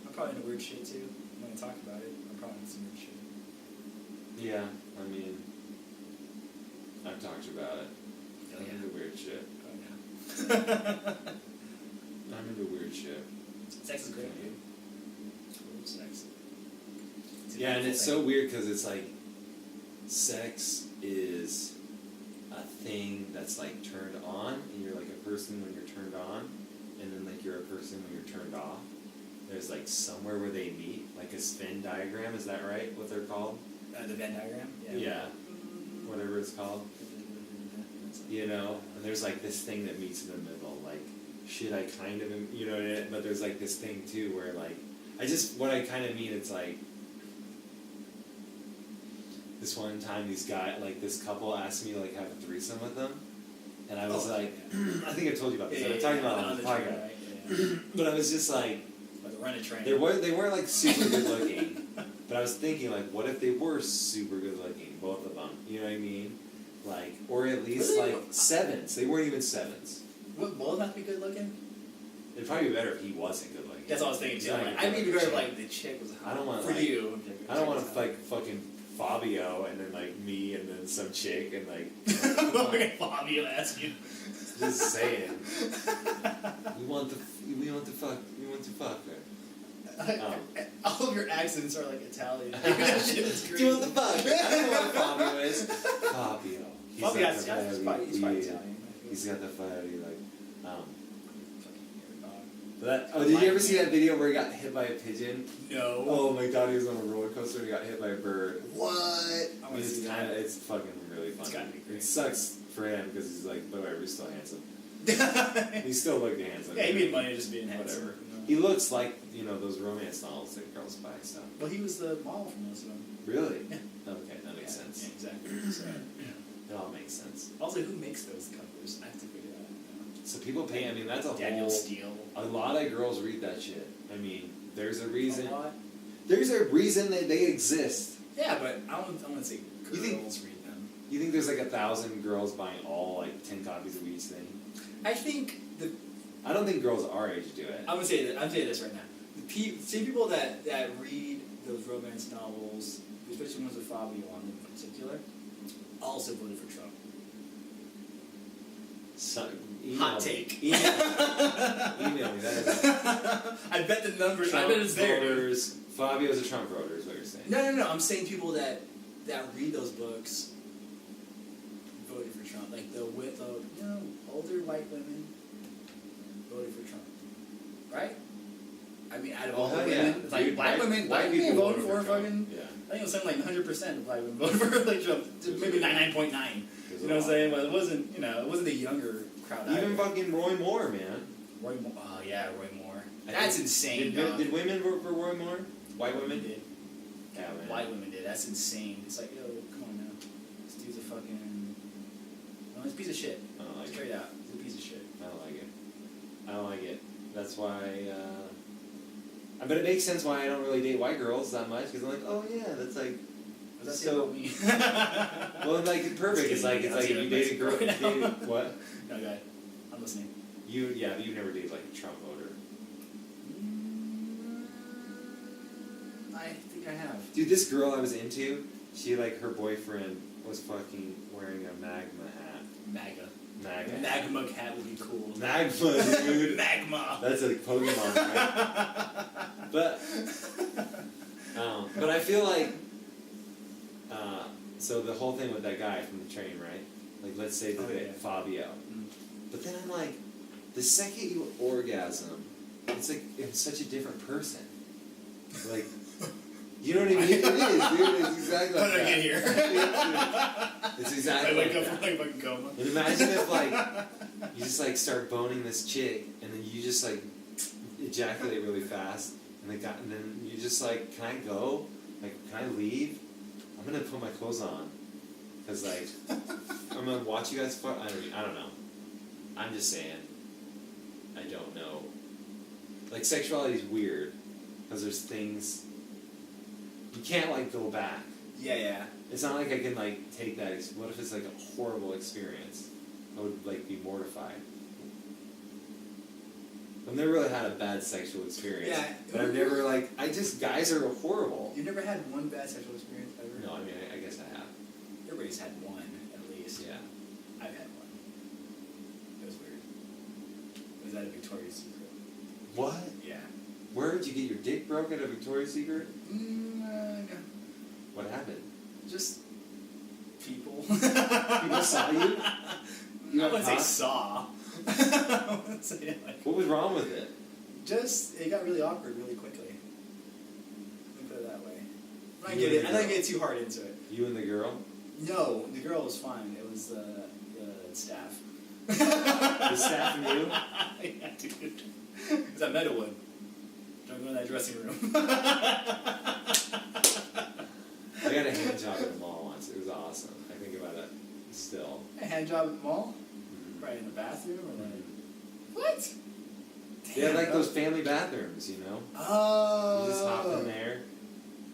I'm probably into weird shit too. I'm gonna talk about it. I'm probably into some weird shit. Yeah, I mean, I've talked about it. Oh, I'm yeah. into weird shit. Oh yeah. I'm into weird shit. Sex is great, dude. Weird sex. It's a Yeah, and beautiful it's thing. so weird because it's like, sex is a thing that's like turned on, and you're like a person when you're turned on, and then like you're a person when you're turned off. There's like somewhere where they meet, like a Venn diagram, is that right? What they're called? The Venn diagram? Yeah. Whatever it's called. You know? And there's like this thing that meets in the middle, like, shit, I kind of am, you know, but there's like this thing too where like, what I kind of mean, it's like, this one time this couple asked me to like have a threesome with them, and I was I think I told you about this, I'm talking about it on the podcast, right? Yeah. but I was just like, Like run a train. they weren't like super good looking, but I was thinking like, what if they were super good looking, both of them, you know what I mean? Like, or at least Really? like sevens, they weren't even sevens. Would both have to be good looking? It'd probably be better if he wasn't good looking. That's what I was thinking too. Exactly. Like, I'd be better if like the chick was hot. I don't want for like, you. I don't want to like fucking Fabio and then like me and then some chick and like. Look at Fabio ask you. Just saying. We want to fuck her. All of your accents are like Italian. That shit is Do you want crazy. the fuck? I know what Fabio is. Fabio. He's Fabio, got he's the probably fiery- Italian. He's got the fiery like. Fucking weird dog. Did you ever see that video where he got hit by a pigeon? No. Oh my god, he was on a roller coaster and he got hit by a bird. What? I want to see that. It's fucking really funny. It's gotta be great. It sucks for him because he's like, but whatever, he's still handsome. He still looked handsome. Yeah, he made money just being handsome. Whatever. You know. He looks like, those romance novels that girls buy, so. Well, he was the model for most of them. Really? Yeah. Okay, that makes sense. Yeah, exactly. So, It all makes sense. also, who makes those covers? I have to figure that out. So people pay, I mean, that's a Daniel whole. Steele. A lot of girls read that shit. I mean, there's a reason. A lot? There's a reason that they exist. Yeah, but I wouldn't say girls You think- read them. You think there's like 1,000 girls buying all like 10 copies of each thing? I think I don't think girls our age do it. I'm gonna say this right now. Same people that read those romance novels, especially ones with Fabio on them in particular, also voted for Trump. Hot take. Email me. That is I bet the numbers. Trump I bet it's there. Dude. voters. Fabio's a Trump voter, is what you're saying. No. I'm saying people that read those books voted for Trump. Like the older white women voted for Trump, right? I mean, out of all the women, like Dude, white women people voted for Trump. fucking. Yeah. I think it was something like 100% of white women voted for like Trump. Maybe 99.9. You know what I'm saying? But it wasn't. It wasn't the younger crowd. Even either. fucking Roy Moore, man. Roy Moore. Oh yeah, Roy Moore. That's insane. Did women vote for Roy Moore? White women did. Yeah, man. White women did. That's insane. It's like, yo, come on now. This dude's a fucking. No, he's a piece of shit. I don't like it. Straight out. He's a piece of shit. I don't like it. That's why. But it makes sense why I don't really date white girls that much because I'm like, oh yeah, that's like. What does that say So- about me? Well, like perfect. It's like if you date a girl. What? No, go ahead. I'm listening. But you never dated like a Trump voter. I think I have. Dude, this girl I was into, she her boyfriend was fucking wearing a magma hat. MAGA. Magma. Magma hat would be cool. Magma, dude. Magma. That's a Pokemon, right? But I feel like, so the whole thing with that guy from the train, right? Like, let's say Fabio. Mm. But then I'm like, the second you orgasm, it's like, it's such a different person. Like, you know what I mean? It is, dude. It's exactly How like did I that. get here? It's exactly I like wake up that. from like fucking coma. And imagine if you just start boning this chick and then you just ejaculate really fast and then you just can I go? Like, can I leave? I'm gonna put my clothes on because I'm gonna watch you guys fuck. I don't know. I'm just saying. I don't know. Like, sexuality is weird because there's things you can't go back. Yeah. It's not like I can take that. What if it's a horrible experience? I would like be mortified. I've never really had a bad sexual experience. Yeah. But I've never like guys are horrible. You never had one bad sexual experience ever? No, I mean I guess I have. Everybody's had one at least. Yeah. I've had one. It was weird. It was at a Victoria's Secret. What? Yeah. Where did you get your dick broke at a Victoria's Secret? No. What happened? Just people. People saw you? I wouldn't say saw. I wouldn't say like. What was wrong with it? Just it got really awkward really quickly. Let me put it that way. I You and the don't girl. get too hard into it. You and the girl? No, the girl was fine. It was the staff. The staff and you? Yeah, dude. Because I met a one. Don't go in that dressing room. I got a hand job at the mall once. It was awesome. I think about it still. A hand job at the mall? Mm-hmm. Right in the bathroom or like what? They had like Damn, those family bathrooms, you know? Oh. You just hop in there.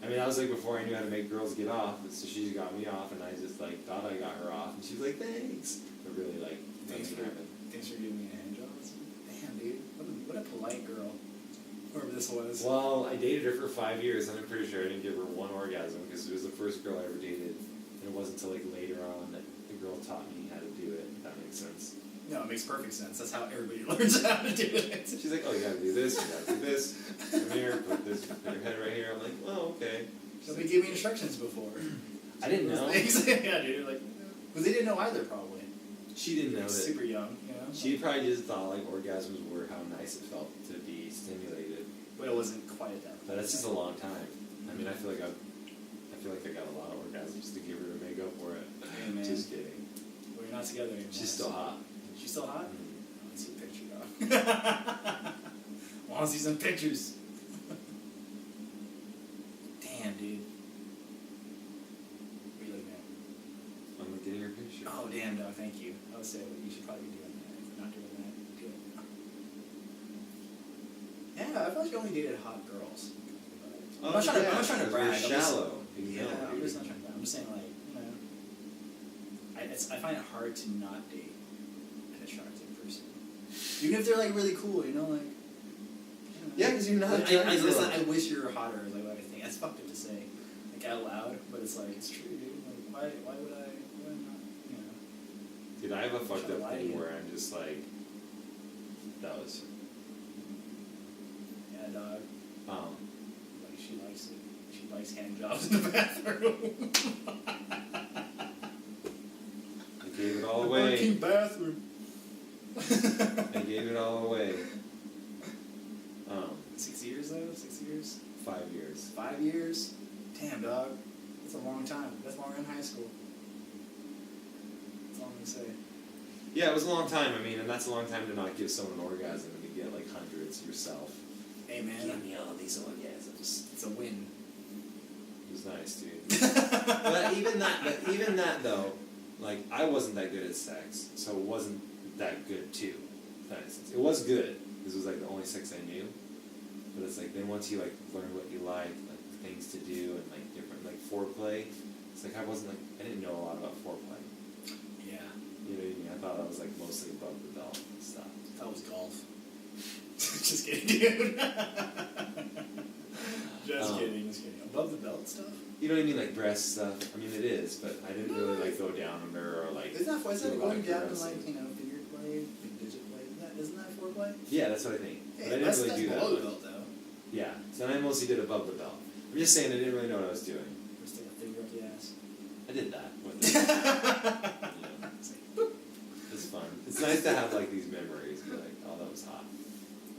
I mean, that was like before I knew how to make girls get off, so she just got me off, and I just like thought I got her off, and she was like, "Thanks," but really like, Thanks nothing for happened. giving me a hand job. Damn, dude. What a polite girl. Whoever this was. Well, I dated her for 5 years, and I'm pretty sure I didn't give her one orgasm because it was the first girl I ever dated, and it wasn't until like later on that the girl taught me how to do it. If that makes sense. No, it makes perfect sense. That's how everybody learns how to do it. She's like, "Oh, you gotta do this, you gotta do this. Come here, put this, put your head right here." I'm like, "Oh, okay." Somebody gave me instructions before. I didn't know. Yeah, dude. Like, because they didn't know either, probably. She didn't know that. Super young, you know. She probably just thought like orgasms were how nice it felt to be stimulated. But it wasn't quite at that. But that's just a long time. I mean, I feel like I got a lot of orgasms to give her to make up for it. Hey, man. Just kidding. Well, you're not together anymore. She's still hot. She's still hot? Mm. Let's see a picture, dog. Want to see some pictures? Damn, dude. What are you looking at? I'm getting your picture. Oh, damn, dog. Thank you. I would say you should probably be doing that. If you're not doing that, do it. Yeah, I feel like you only dated hot girls. I'm not trying to brag. You're shallow. Yeah, I'm just not trying to brag. I'm just saying, like, you know, I find it hard to not date an attractive person. Even if they're, like, really cool, you know, like... Yeah, because you're not. I wish you were hotter, is like what I think. That's fucked up to say, like out loud, but it's like it's true, dude. Like why would I not? You know. Dude, I have a fucked Try to up lie to thing you. where I'm just like, those. Yeah, dog. Um, Like she likes it. She likes hand jobs in the bathroom. I gave it all The away. working bathroom. I gave it all away. 6 years though. 6 years. 5 years. 5 years. Damn, dog. That's a long time. That's longer than high school. That's all I'm gonna say. Yeah, it was a long time. I mean, and that's a long time to not give someone an orgasm and to get like hundreds yourself. Hey man. Give me all these orgasms. It's a win. It was nice, dude. but even that though, like I wasn't that good at sex, so it wasn't that good too. If that makes sense. It was good. This was like the only sex I knew. But it's like then once you like learn what you like things to do and like different like foreplay, it's like I didn't know a lot about foreplay. Yeah. You know what I mean? I thought I was like mostly above the belt and stuff. That was golf. Just kidding, dude. Just kidding. Above the belt stuff? You know what I mean? Like breast stuff. I mean it is, but I didn't really like go down under or like. Isn't that do a lot going of down in caressing. like, you know, finger play, digit play? Isn't that foreplay? Yeah, that's what I think. Hey, but I didn't that's really do that. below the belt though. Yeah, so then I mostly did above the belt. I'm just saying I didn't really know what I was doing. Just take a finger up the ass. I did that with it. Yeah. It's fun. It's nice to have like these memories. Be like, oh, that was hot.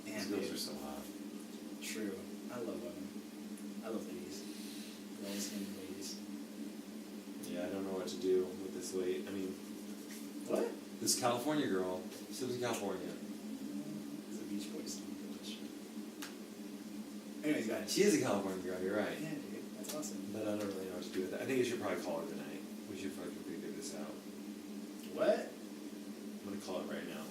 These Damn, girls dude. are so hot. True. I love women. I love ladies. Girls and ladies. Yeah, I don't know what to do with this late. I mean, What? this California girl. She lives in California. It's a Beach Boys song. Anyways, guys. She is a California girl. You're right. Yeah, dude. That's awesome. But I don't really know what to do with that. I think I should probably call her tonight. We should fucking figure this out. What? I'm gonna call it right now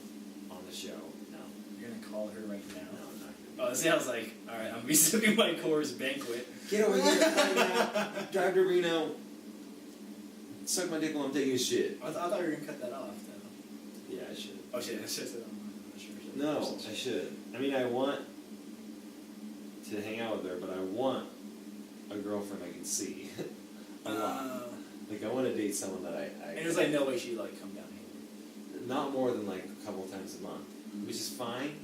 on the show. No, You're gonna call her right now? no, I'm not gonna. Oh, see, I was like, alright, I'm gonna be sipping my Coors Banquet. Get over here right now. Drive to Reno. Suck my dick while I'm taking a shit. I thought you were gonna cut that off, though. should. Oh shit, I should have said I'm not sure. No, I should. I mean, I want to hang out with her, but I want a girlfriend I can see. a lot. Like, I want to date someone that I And there's like no way she'd like come down here. not more than like a couple times a month, which is fine,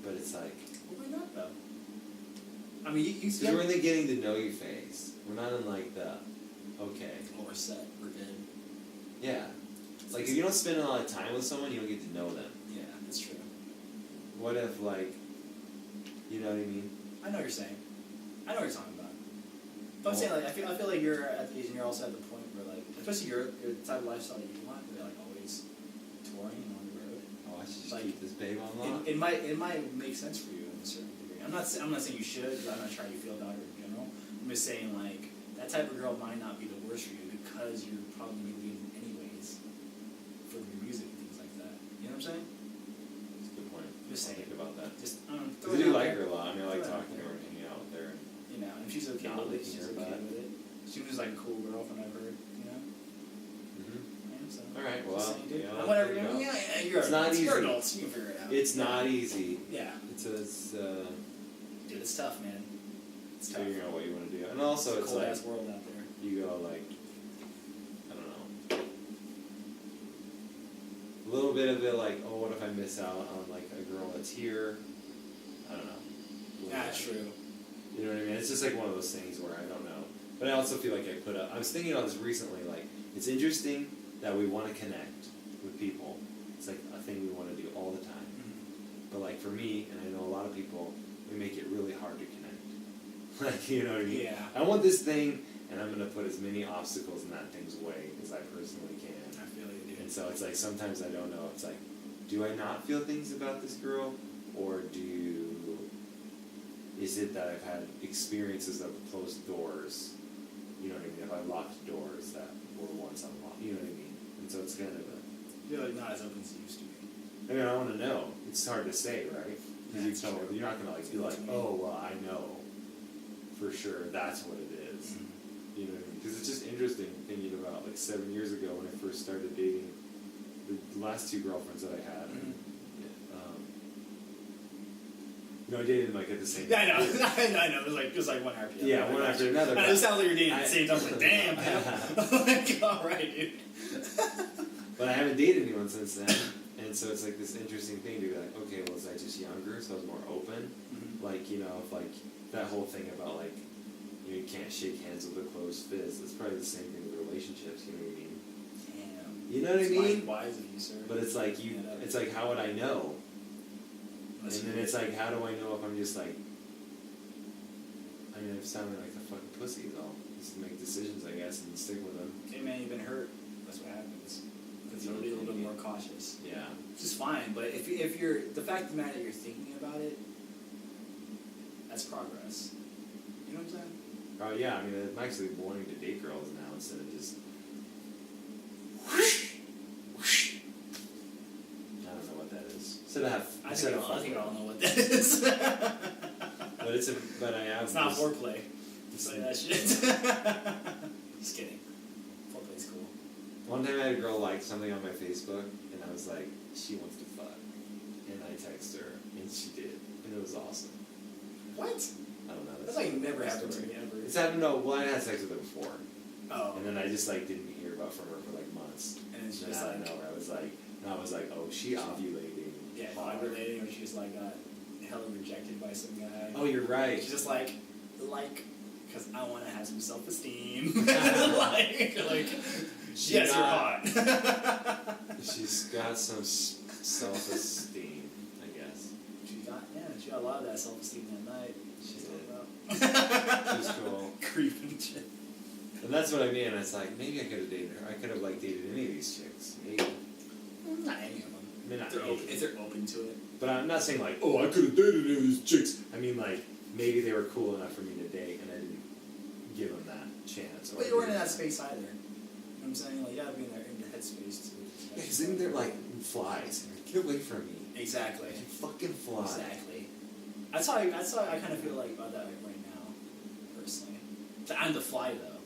but it's like... Well, why not though? I mean, you because we're in the getting to know you phase. We're not in like the, okay. Oh, we're set, we're good. Yeah. Like, if you don't spend a lot of time with someone, you don't get to know them. Yeah, that's true. What if, like, you know what I mean? I know what you're saying. I know what you're talking about. But I'm saying, like, I feel like you're at the age and you're also at the point where, like, especially your type of lifestyle that you want, where you're, like, always touring and on the road. Oh, I should just like, keep this babe on lock. It might make sense for you in a certain degree. I'm not saying you should, because I'm not sure how you feel about her in general. I'm just saying, like, that type of girl might not be the worst for you because you're probably going to be leaving anyways for your music and things like that. You know what I'm saying? That's a good point. Just I'll saying. think about that. Just, Because I do like her a lot. I mean, I like talking to her and hanging out with her. You know, and she's okay Not with it. licking She's her okay butt. with it. She was like a cool girl from I've heard, you know? Mm-hmm. Yeah, so. Alright, Just well, saying, dude. yeah, Whatever, you know. you're It's not adults. You're easy. adults. You can figure it out. It's not easy. Yeah. It's Dude, it's tough, man. It's tough. figuring out what you want to do. And also, It's it's a cool like, ass world out there. you go like, I don't know, a little bit of it like, oh, what if I miss out on like a girl that's here? I don't know. That's true. You know what I mean? It's just like one of those things where I don't know. But I also feel like I was thinking about this recently, like, it's interesting that we want to connect with people. It's like a thing we want to do all the time. But like for me, and I know a lot of people, we make it really hard to connect. Like, you know what I mean? Yeah. I want this thing, and I'm going to put as many obstacles in that thing's way as I personally can. I feel you, dude. And so it's like sometimes I don't know. It's like, do I not feel things about this girl, or is it that I've had experiences of closed doors? You know what I mean? If I locked doors that were once unlocked, you know what I mean? And so it's kind of You're like not as open as you used to be. I mean, I want to know. It's hard to say, right? Because That's true. you're not gonna like be like, oh well, I know for sure that's what it is. You know what I mean? Because it's just interesting thinking about like 7 years ago when I first started dating the last two girlfriends that I had. You know, I dated them like at the same time. Yeah, I know. I know. It was like one after the other. Yeah, one after another. It sounds like you're dating at the same time. I was like, damn, man. Like, all right, dude. But I haven't dated anyone since then, and so it's like this interesting thing to be like, okay, well, was I just younger, so I was more open? Like, you know, if like that whole thing about like, you can't shake hands with a closed fist. It's probably the same thing with relationships. You know what I mean? Damn. You know what I mean? Wise of you, sir. But it's like it's like, how would I know? And then it's like, how do I know if I'm just like, I mean, I'm sounding like a fucking pussy, though. Just make decisions, I guess, and stick with them. Okay, man, you've been hurt. That's what happens. Because you'll be a little bit more cautious. Yeah. Which is fine, but if you're, the fact of the matter that you're thinking about it, that's progress. You know what I'm saying? Oh, yeah, I mean, I'm actually wanting to date girls now instead of just... I don't know what that is. I think I all know what that is. But I have... It's not foreplay. Say that shit. Just kidding. Foreplay's cool. One time I had a girl like something on my Facebook, and I was like, she wants to fuck. And I texted her, and she did. And it was awesome. What? I don't know. That's like never happened to me ever. It's happened, no, well, I had sex with her before. Oh. And then I just like didn't hear about from her for like months. And then she And was out of like... nowhere, I was like, oh, she ovulating. Yeah, hard. ovulating, or she's like got hella rejected by some guy. Oh, you're right. She's just like, because I want to have some self-esteem. like, yes, you're hot. She's got some self-esteem, I guess. She got a lot of that self-esteem that night. She did. About. She's cool. Creeping shit. And that's what I mean. It's like, maybe I could have dated her. I could have like dated any of these chicks. Maybe. Not any of them. I mean, not If they're open to it. But I'm not saying like, oh, I could have dated any of these chicks. I mean, like, maybe they were cool enough for me to date, and I didn't give them that chance. But you weren't in that space either. You know what I'm saying? Like, you gotta be in the headspace too. Yeah, because then they're like flies. Get away from me. Exactly. You fucking fly. Exactly. That's how I kind of feel like about that right now, personally. I'm the fly though.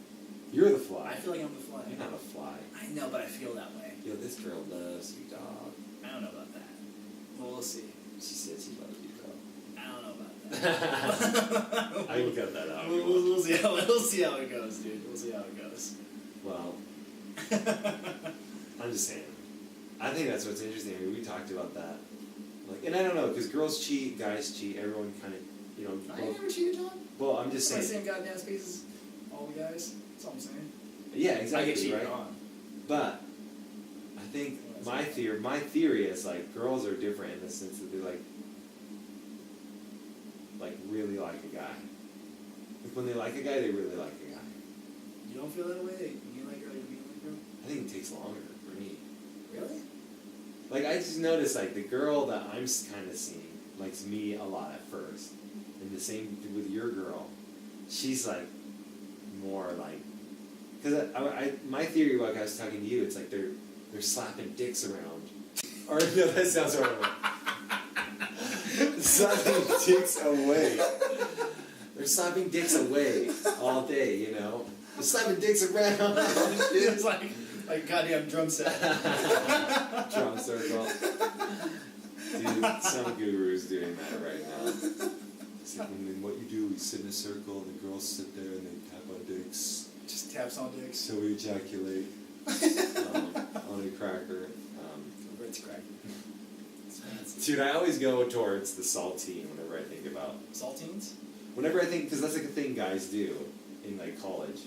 You're the fly. I feel like I'm the fly. You're not a fly. I know, but I feel that way. Yo, this girl loves you, dog. I don't know about that. Well, we'll see. She said she loves you, dog. I don't know about that. I can cut that out. We'll see how it goes, dude. We'll see how it goes. Well, I'm just saying. I think that's what's interesting. I mean, we talked about that. Like, and I don't know, because girls cheat, guys cheat, everyone kind of, you know. I never cheated, John. Well, I'm just I'm saying. the same goddamn space as all the guys. That's all I'm saying. Yeah, exactly. I get cheated right? on. But I think my theory is like girls are different in the sense that they like really like a guy. Like when they like a guy, they really like a guy. You don't feel that way? When you like girl, you like girl? I think it takes longer for me. Really? Like I just noticed like the girl that I'm kind of seeing likes me a lot at first, and the same with your girl. She's like more like, because my theory, like I was talking to you, it's like they're slapping dicks around. Or no, that sounds horrible. Slapping dicks away. They're slapping dicks away all day, you know. They're slapping dicks around. It's like a goddamn drum set. Drum circle. Dude, some guru's doing that right now. It's like what you do, we sit in a circle and the girls sit there and they tap on dicks. Just taps on dicks. So we ejaculate on a cracker. Ritz cracker. Dude, I always go towards the saltine whenever I think about... Saltines? Whenever I think... Because that's like a thing guys do in like college.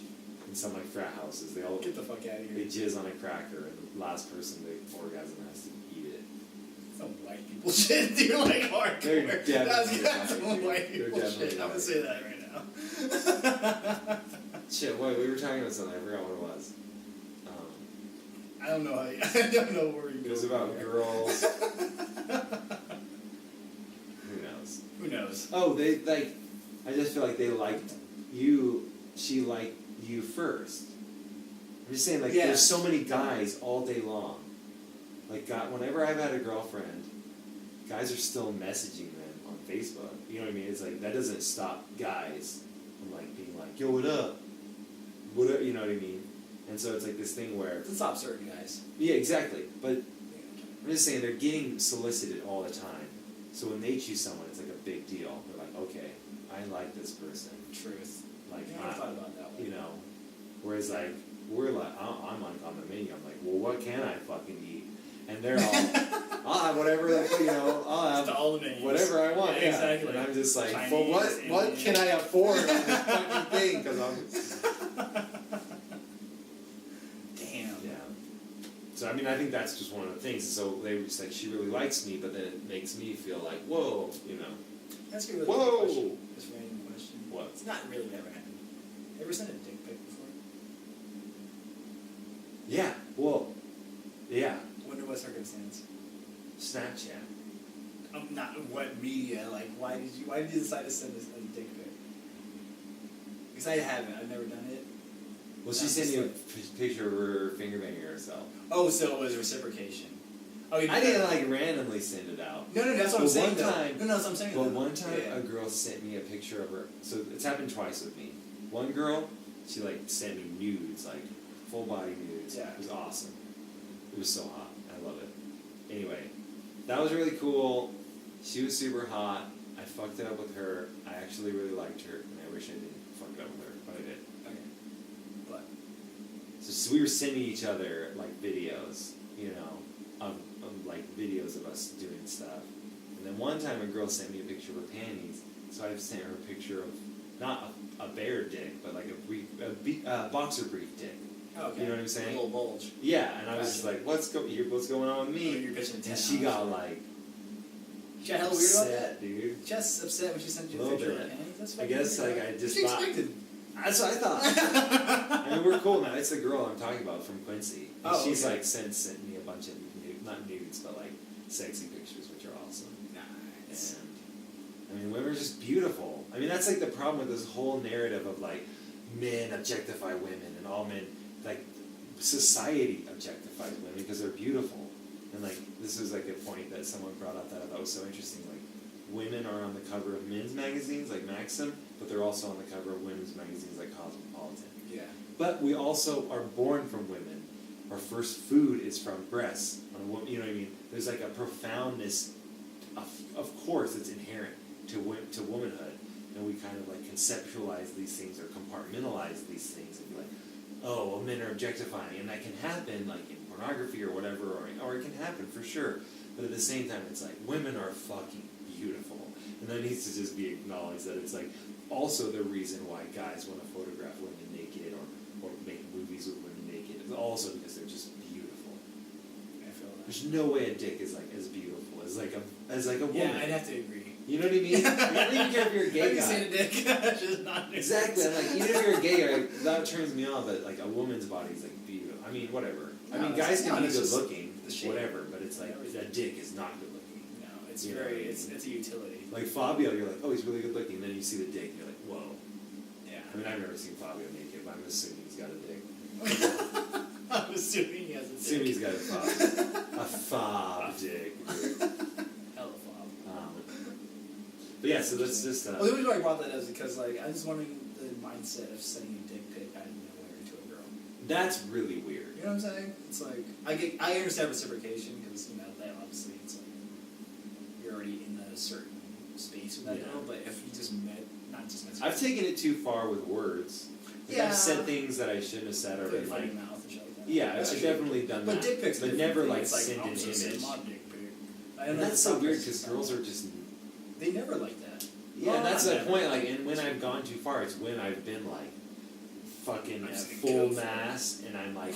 In some like frat houses. They all... Get the fuck out of They here. jizz on a cracker and the last person to orgasm has to eat it. Some white people shit, dude, like hardcore. They're definitely That's some white, white dude. people They're shit. definitely I'm gonna white. say that right now. Shit, wait, we were talking about something. I forgot what it was. I don't know how you, I don't know where you It was go about there. girls. Who knows? Who knows? Oh, they like. I just feel like they liked you. She liked you first. I'm just saying, like, Yeah. there's so many guys all day long. Like, whenever I've had a girlfriend, guys are still messaging them on Facebook. You know what I mean? It's like that doesn't stop guys from like being like, "Yo, what up? What up?" You know what I mean? And so it's like this thing where. It doesn't stop certain guys. Yeah, exactly. But I'm just saying they're getting solicited all the time. So when they choose someone, it's like a big deal. They're like, okay, I like this person. Truth. Like, I never thought about that one. you know. Whereas like we're like, I'm on the menu. I'm like, well, what can I fucking eat? And they're all, I'll have whatever. You know, I'll Just have all the menus. whatever I want. Yeah, exactly. And I'm just like, Chinese, well, what Indian. can I afford on this fucking thing? Because I'm. Damn. Yeah. So I mean, I think that's just one of the things. So they it's like she really likes me, but then it makes me feel like, whoa, you know. That's a really Whoa! good question. Just random question. What? It's not really never happened. You ever sent a dick pic before? Yeah. Well. Yeah. Wonder what circumstance. Snapchat. Not what media. Like, why did you decide to send us a dick pic? Because I haven't. I've never done it. Well, she No, sent just you a like- picture of her finger banging herself. Oh, so it was reciprocation. Oh, you I didn't like randomly send it out. No, that's what Well, I'm saying. one though. time- No, that's what I'm saying. Well, though. one time Yeah. a girl sent me a picture of her. So it's happened twice with me. One girl, she like sent me nudes, like full body nudes. Yeah. It was awesome. It was so hot. I love it. Anyway, that was really cool. She was super hot. I fucked it up with her. I actually really liked her, and I wish I didn't fuck it up with her, but I did. Okay. But So we were sending each other like videos, you know, of like videos of us doing stuff. And then one time a girl sent me a picture of her panties, so I sent her a picture of not a bare dick, but like a boxer brief dick. oh, okay. You know what I'm saying? A little bulge. Yeah, and I was just Gotcha. like, what's going on with Oh, me? you're bitching 10 And she got hours. like She got hella weird about that. upset, dude. Just upset when she sent you a Little picture of her bit. panties. That's I fucking guess weird, like right? I just She thought. expected. That's what I thought. I mean, we're cool now. It's the girl I'm talking about from Quincy. And Oh, she's okay. like sent me a bunch of not nudes, but like sexy pictures, which are awesome. Nice. And I mean, women are just beautiful. I mean, that's like the problem with this whole narrative of like men objectify women and all men like society objectifies women because they're beautiful. And like this was like a point that someone brought up that I thought was so interesting. Like women are on the cover of men's magazines like Maxim, but they're also on the cover of women's magazines like Cosmopolitan. Yeah. But we also are born from women, our first food is from breasts on a woman. You know what I mean? There's like a profoundness. Of course, it's inherent to womanhood, and we kind of like conceptualize these things or compartmentalize these things and be like, oh, well, men are objectifying, and that can happen like in pornography or whatever, or it can happen for sure. But at the same time, it's like women are fucking beautiful, and that needs to just be acknowledged. That it's like also the reason why guys want to photograph women naked or make movies with women naked is also because they're just beautiful. I feel that. There's no way a dick is like as beautiful as like a woman. Yeah, I'd have to agree. You know what I mean? I don't even care if you're a gay guy. Say a dick. Just not Exactly. I'm like, even if you're a gay guy, that turns me on. But like a woman's body is like beautiful. I mean, whatever. No, I mean, guys can be it's good just looking, the shape. whatever. But it's like a dick is not good looking. No, it's You know very. what I mean? It's a utility. Like Fabio, you're like, oh, he's really good looking. And then you see the dick, and you're like, whoa. Yeah. I mean, I've never seen Fabio naked, but I'm assuming he's got a dick. I'm assuming he has a dick. Assuming he's got a fob. A fob dick. Hella fob. But yeah, so let's just. Well, the reason why I brought that up is because like I'm just wondering the mindset of sending a dick pic out of nowhere to a girl. That's really weird. You know what I'm saying? It's like I understand reciprocation because you know that obviously it's like you're already in a certain space with that girl. But if you just not just met. I've taken it too far with words. Like I've said things that I shouldn't have said or been like. Mouth and shit like that. Yeah, I've definitely done that. But dick pics, but never like it's send an I'm just image. send my dick pic. And that's so weird because girls are just. They never like that. Yeah, and that's the point. Like, and when I've gone too far, it's when I've been like, fucking at full mass, and I'm like,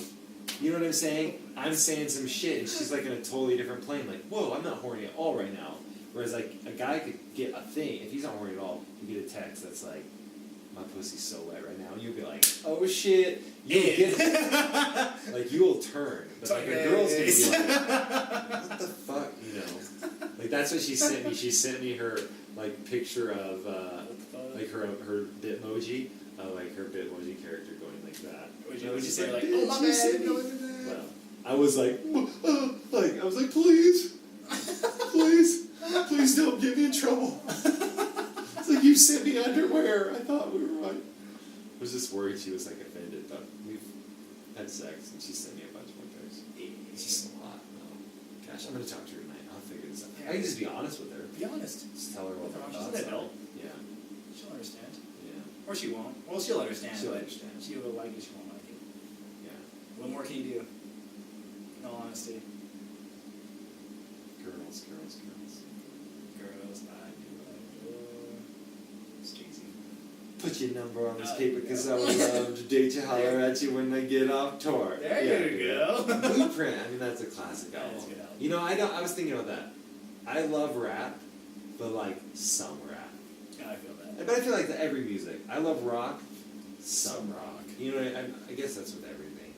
you know what I'm saying? I'm saying some shit, and she's like in a totally different plane. Like, whoa, I'm not horny at all right now. Whereas like a guy could get a thing if he's not horny at all. You get a text that's like, my pussy's so wet right now, and you'll be like, oh shit, you'll get it. Like you'll turn, but like a girl's gonna be like, what the fuck, you know? Like that's what she sent me. She sent me her like picture of like her Bitmoji, like her Bitmoji character going like that. Would you say like, oh my bad, well, I was like, please, please don't get me in trouble. It's like you sent me underwear. I thought we were like. I was just worried she was like offended, but we've had sex and she sent me a bunch more things. It's just a lot. No. Gosh, I'm gonna talk to her tonight. I'll figure this out. I can just be honest with her. Be honest. Just tell her what my She's thoughts an adult. are. Yeah. She'll understand. Yeah. Or she won't. Well, she'll understand. She'll but understand. She will like it. She won't like it. Yeah. What more can you do? In all honesty. Girls. Girls, I do. It's cheesy. Put your number on this paper because I would love to date you, holler at you when they get off tour. There you go. Blueprint. I mean, that's a classic That album. is a good album. You know, I was thinking about that. I love rap, but like some rap. Yeah, I feel that. But I feel like every music. I love rock, some rock. You know, I guess that's with everything.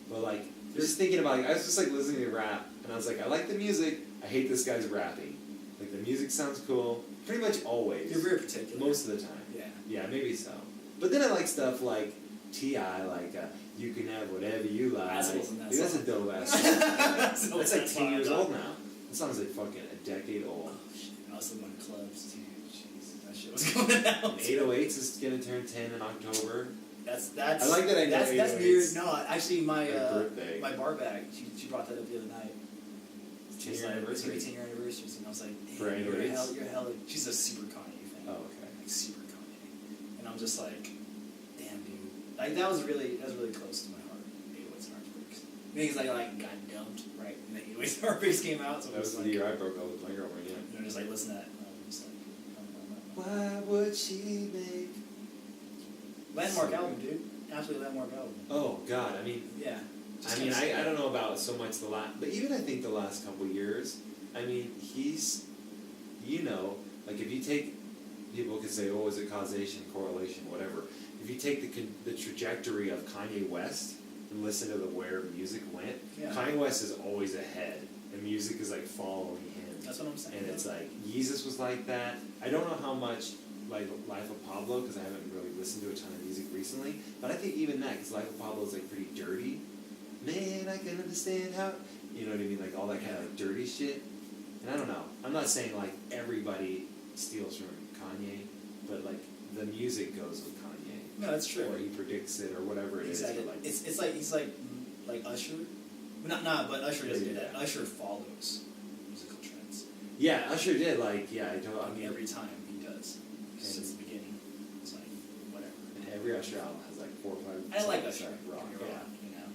But like, just thinking about it, I was just like listening to rap, and I was like, I like the music. I hate this guy's rapping. Like the music sounds cool. Pretty much always. You're very particular. Most of the time. Yeah. Yeah, maybe so. But then I like stuff like T.I., like You Can Have Whatever You Like. That's a dope ass song. That's like 10 years old now. That song's like fucking a decade old. Oh shit. I was in clubs too. Jeez. That shit was going out. 808s is gonna turn 10 in October. That's. I like that I know That's 808s. weird. No, actually, my birthday. my bar bag. She brought that up the other night. 10 year Like, anniversary. 10-year anniversaries, and I was like, For damn, you're 808s? hella. She's a super Kanye fan. Oh, okay. Like super Kanye, and I'm just like, damn, dude. Like that was really close to my heart. 808s and Heartbreaks. Because I like got dumped right when the 808s and Heartbreaks came out. So That was the like, year I broke up with my girlfriend, yeah. you know, just like listen to that. And I'm just like, Why would she make... landmark album, dude. Absolutely landmark album. Oh, God, I mean... Yeah. I mean, I don't know about so much the last... But even I think the last couple years, I mean, he's... You know, like if you take... People could say, oh, is it causation, correlation, whatever. If you take the trajectory of Kanye West and listen to where music went, Yeah. Kanye West is always ahead, and music is like following him. That's what I'm saying. And it's like, Yeezus was like that. I don't know how much, like, Life of Pablo, because I haven't really listened to a ton of music recently, but I think even that, because Life of Pablo is like pretty dirty. Man, I can understand how, you know what I mean, like all that kind of like dirty shit. And I don't know. I'm not saying like everybody steals from Kanye, but like the music goes with Kanye. No, that's true. Or he predicts it, or whatever it is. Exactly. But, like, It's like he's like Usher, But Usher doesn't do that. Usher follows musical trends. Yeah, Usher did, I mean, Every time he does. Since the beginning. It's like, whatever. every Usher album has like 4 or 5. I like Usher. Rock, Rock, you know.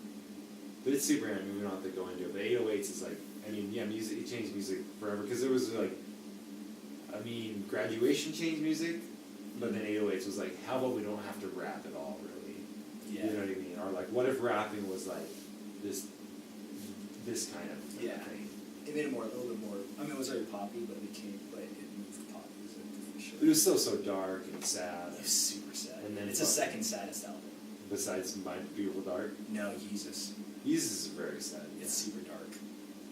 But it's super random. We don't have to go into it. But 808s is like, I mean, yeah, music. It changed music forever because there was like, I mean, graduation changed music, but then 808s was like, how about we don't have to rap at all, really? Yeah. You know what I mean? Or like, what if rapping was like this kind of thing? It made it a little bit more. I mean, it was very poppy, but it moved pop music for sure. But it was still so dark and sad. It was super sad. And then it's the second saddest album. Besides My Beautiful Dark? No, Jesus. Jesus is very sad. It's super dark.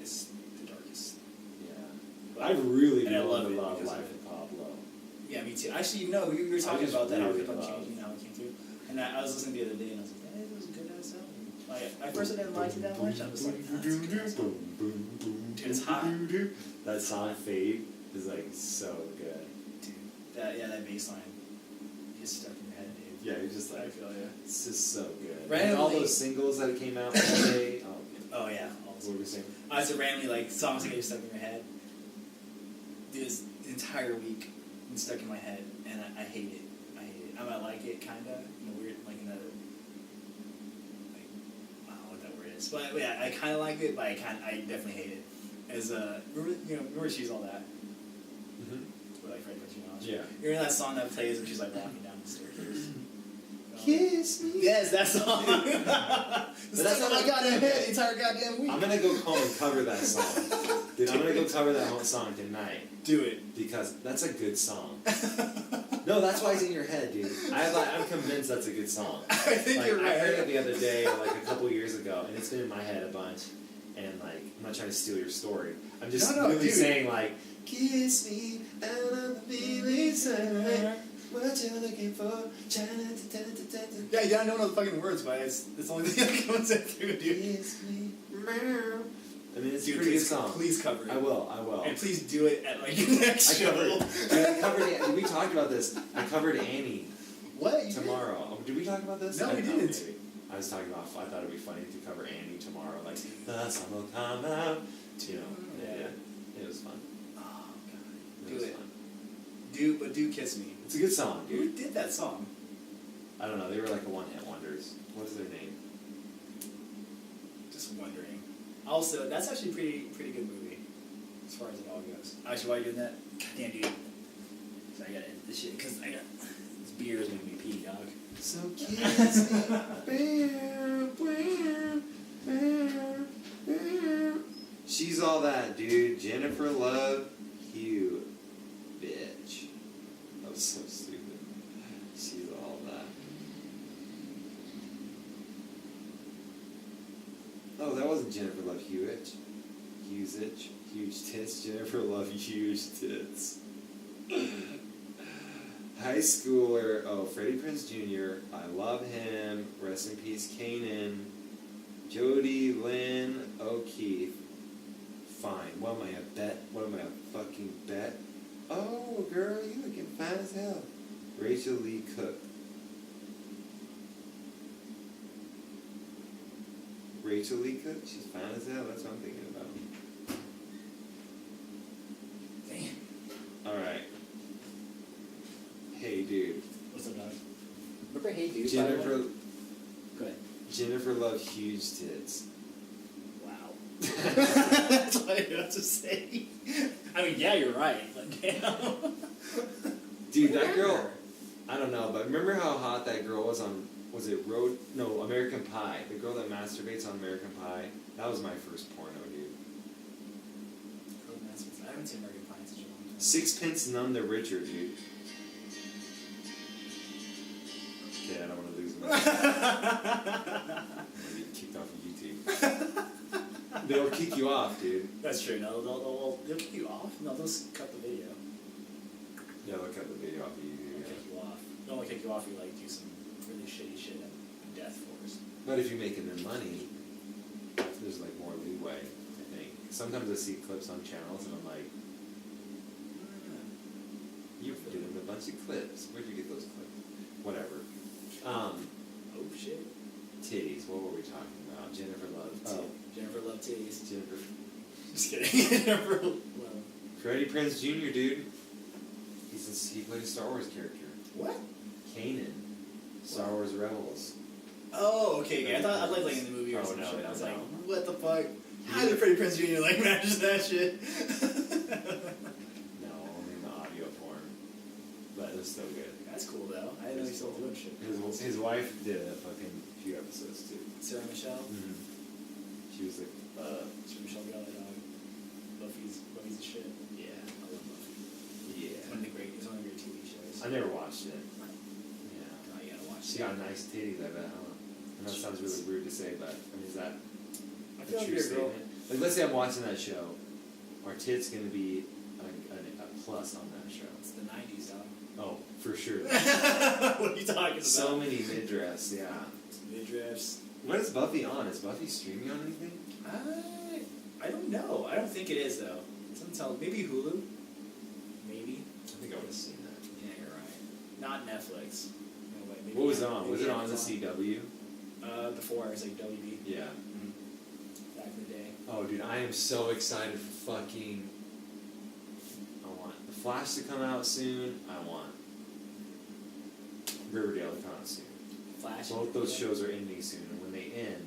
It's the darkest. Yeah. But I really and I love Life of Pablo. Yeah, me too. Actually, no, we were talking about that, how hip hop changing, how it came through. And I was listening the other day, and I was like, it was a good ass album. Like, at first I didn't like it that much. I was like, nah, it's a good ass album. Dude, it's hot. That song Fade is like so good. Dude, that bass line gets stuck in your head, dude. Yeah, you're just like, I feel ya. It's just so good. Randomly, and all those singles that came out all day. Oh yeah, all what were you saying? I said randomly, like, songs that get stuck in your head. This entire week been stuck in my head, and I hate it. I hate it. I might like it, kinda, in a weird, like, another, like, I don't know what that word is. But yeah, I kinda like it, but I definitely hate it. As, remember She's All That? Mm-hmm. With, like, Fred Durst. Yeah. You remember that song that plays when she's, like, walking down the stairs? Kiss me. Yes, that song. But that's not my goddamn head the entire goddamn week. I'm gonna go home and cover that song. Dude, I'm gonna go cover that whole song tonight. Do it. Because that's a good song. No, that's why it's in your head, dude. I'm convinced that's a good song. I think you're right. I heard it the other day, like a couple years ago, and it's been in my head a bunch. And like, I'm not trying to steal your story. I'm just really saying like, kiss me out of the feeling side. What you looking for? Yeah, you gotta know the fucking words, but it's the only thing that comes in through, dude. Kiss me. I mean, it's a pretty good please, song. Please cover it. I will. And please do it at like your next show. I covered. We talked about this. I covered Annie. What? Tomorrow. Oh, did we talk about this? No, we didn't. Maybe. I was talking about. I thought it'd be funny to cover Annie tomorrow. Like the sun will come out. You know. Yeah. It was fun. Oh god. It was fun. Do Kiss Me. It's a good song, dude. Who did that song? I don't know. They were like a one-hit wonders. What's their name? Just wondering. Also, that's actually a pretty good movie, as far as it all goes. Actually, while you're doing that, goddamn dude. So I gotta edit this shit because this beer is making me pee, dog. So kiss me. She's All That, dude. Jennifer Love Hewitt. Bitch. That was so stupid. She's All That. Oh, that wasn't Jennifer Love Hewitt. Huge tits. Jennifer Love huge tits. High schooler. Oh, Freddie Prinze Jr. I love him. Rest in peace, Kanan. Jody Lynn O'Keefe. Fine. What am I, a bet? What am I, a fucking bet? Oh, girl, you looking fine as hell. Rachel Lee Cook. Rachel Lee Cook? She's fine as hell. That's what I'm thinking about. Damn. Alright. Hey, dude. What's up, dog? Remember Hey Dude? Jennifer. Go ahead. Jennifer Love huge tits. Wow. That's all I have to say. I mean, yeah, you're right, but damn. Dude, that girl, I don't know, but remember how hot that girl was on, was it American Pie? The girl that masturbates on American Pie? That was my first porno, dude. I haven't seen American Pie in such a long time. Sixpence None the Richer, dude. Okay, I don't want to lose my... I'm going to get kicked off of YouTube. They'll kick you off, dude. That's true. No, they'll kick you off. No, they'll cut the video. Yeah, they'll cut the video off of YouTube. They'll kick you off. They'll only kick you off if you like do some really shitty shit in Death Force. But if you're making them money, there's like more leeway, I think. Sometimes I see clips on channels and I'm like, you've given them a bunch of clips. Where'd you get those clips? Whatever. Oh shit. Titties. What were we talking about? Jennifer Love. Oh, Jennifer Love titties. Jennifer. Just kidding. Jennifer Love. Freddie Prinze Jr., dude. He played a Star Wars character. What? Kanan. Star Wars Rebels. Oh, okay. Yeah, I thought like in the movie or Oh, some no, shit. no, I was no. like, what the fuck? How did Freddie Prinze Jr. like matches that shit? No, only in the audio form. But it was still good. That's cool though. I didn't know he's still doing shit. His wife did a fucking few episodes too. Sarah Michelle. Mm-hmm. She was like, Sarah Michelle Gellar, dog. Buffy's the shit. yeah, I love Buffy. yeah. It's one of the great TV shows. I never watched it. Yeah. Oh, you gotta watch She it. got nice titties, I bet, huh? I know it sounds really weird to say, but I mean, is that I a feel like true you're a girl. statement? Like, let's say I'm watching that show. Are tits gonna be a plus on that show? It's the 90s, dog. Oh, for sure. What are you talking about? So many midriffs, yeah. Midriffs. What is Buffy on? Is Buffy streaming on anything? I don't know. I don't think it is though. Doesn't tell. Maybe Hulu. Maybe. I think I would have seen that. Yeah, you're right. Not Netflix. No way. Maybe What was it on? Was maybe it on the Amazon. CW? Before it was like WB. Yeah. Back in the day. Oh, dude, I am so excited for fucking. I want The Flash to come out soon. I want Riverdale to come out soon. Flash. Both those shows are ending soon, and when they end,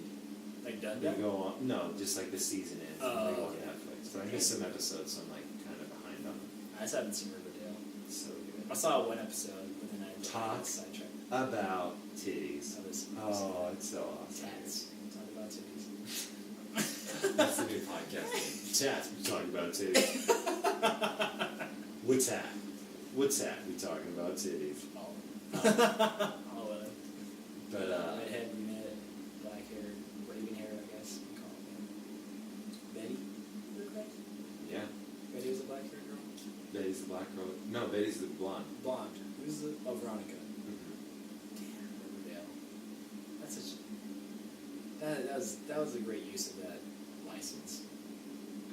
Like done. they go on. No, just like the season ends, and they go on okay. Netflix. But I missed some episodes, so I'm like kind of behind on them. I just haven't seen Riverdale. It's so I good. saw one episode, but then I Talk. got sidetracked. About titties. Oh, Oh, it's so awesome. Tats. Talk about titties. That's the new podcast name. Chat, we talking about titties. What's that? What's that? We talking about titties. All of them. All of them. But Redhead, brunette, black hair, raven hair, I guess you call it. Betty? Look like? yeah, Betty was a black hair girl? Betty's the black girl. No, Betty's the blonde. Blonde. Who's the. Oh, Veronica. Mm-hmm. Damn, Riverdale. That's such. That was a great use of that license,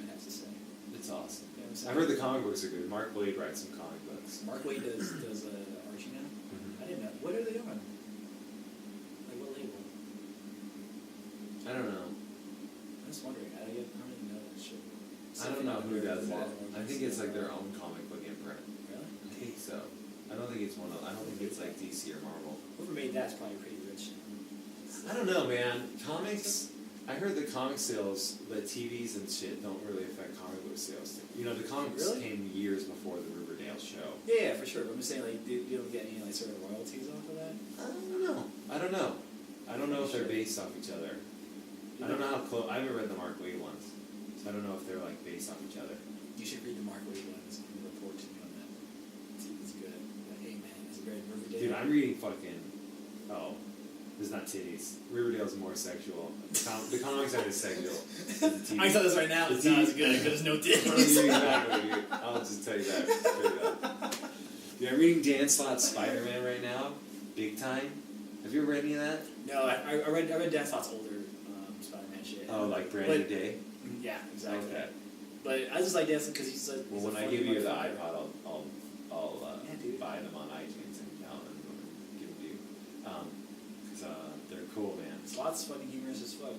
I'd have to say. It's awesome. You know what I'm I saying? heard the comic books are good. Mark Waid writes some comic books. Mark Waid does Archie now? Mm-hmm. I didn't know. What are they on? Like what label? I don't know. I'm just wondering. I don't even know that shit. I don't know who does it. Marvel I think it's like their own comic book imprint. Really? I think so. I don't think it's one of. I don't think it's like DC or Marvel. Whoever made that's probably pretty rich. I don't know, man. Comics. I heard the comic sales, the TVs and shit don't really affect comic book sales. You know, the comics Really? came years before the Riverdale show. Yeah, for sure. But I'm just saying, like, you don't get any like sort of royalties off of that. I don't know. I don't know if they're based off each other. I don't know how close. I haven't read the Mark Waid ones, so I don't know if they're like based off each other. You should read the Mark Waid ones and report to me on that. It's good. Like, hey man, it's very Riverdale. Dude, I'm reading fucking. Oh, there's not titties. Riverdale's more sexual. The comics aren't as sexual. As the TV. I can tell this right now. The It's not TV as good because there's no Exactly, titties. dude. I'll just tell you that straight up. Dude, I'm reading Dan Slott's Spider-Man right now, big time. Have you ever read any of that? No, I read Dan Slott's older Spider-Man shit. Oh, like Brand New Day? Yeah, exactly. Okay. But I just like Dan because he's like. Well, he's a when I funny give you the motherfucker. iPod, I'll Yeah, dude. buy them on iTunes and download them and give them to you. Because they're cool, man. Slott's fucking humorous as fuck.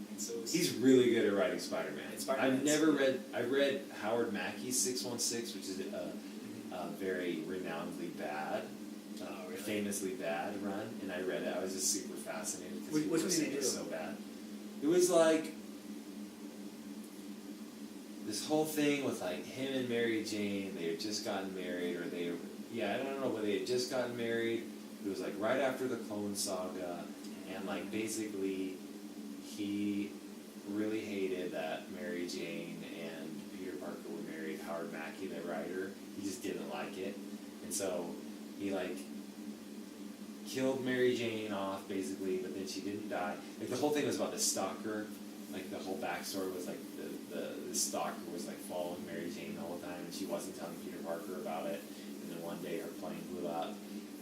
And so is He's really good at writing Spider-Man. And Spider-Man's- I've read Howard Mackey's 616, which is a very renownedly bad, Oh, really? famously bad run, and I read it. I was just super fascinated because Which people were one did he saying it was do? so bad. It was like this whole thing with like him and Mary Jane. They had just gotten married, or I don't know, but they had just gotten married. It was like right after the Clone Saga, and like basically he really hated that Mary Jane and Peter Parker were married. Howard Mackey, the writer, he just didn't like it, and so he like killed Mary Jane off basically, but then she didn't die. Like the whole thing was about the stalker. Like the whole backstory was like the stalker was like following Mary Jane the whole time, and she wasn't telling Peter Parker about it. And then one day her plane blew up,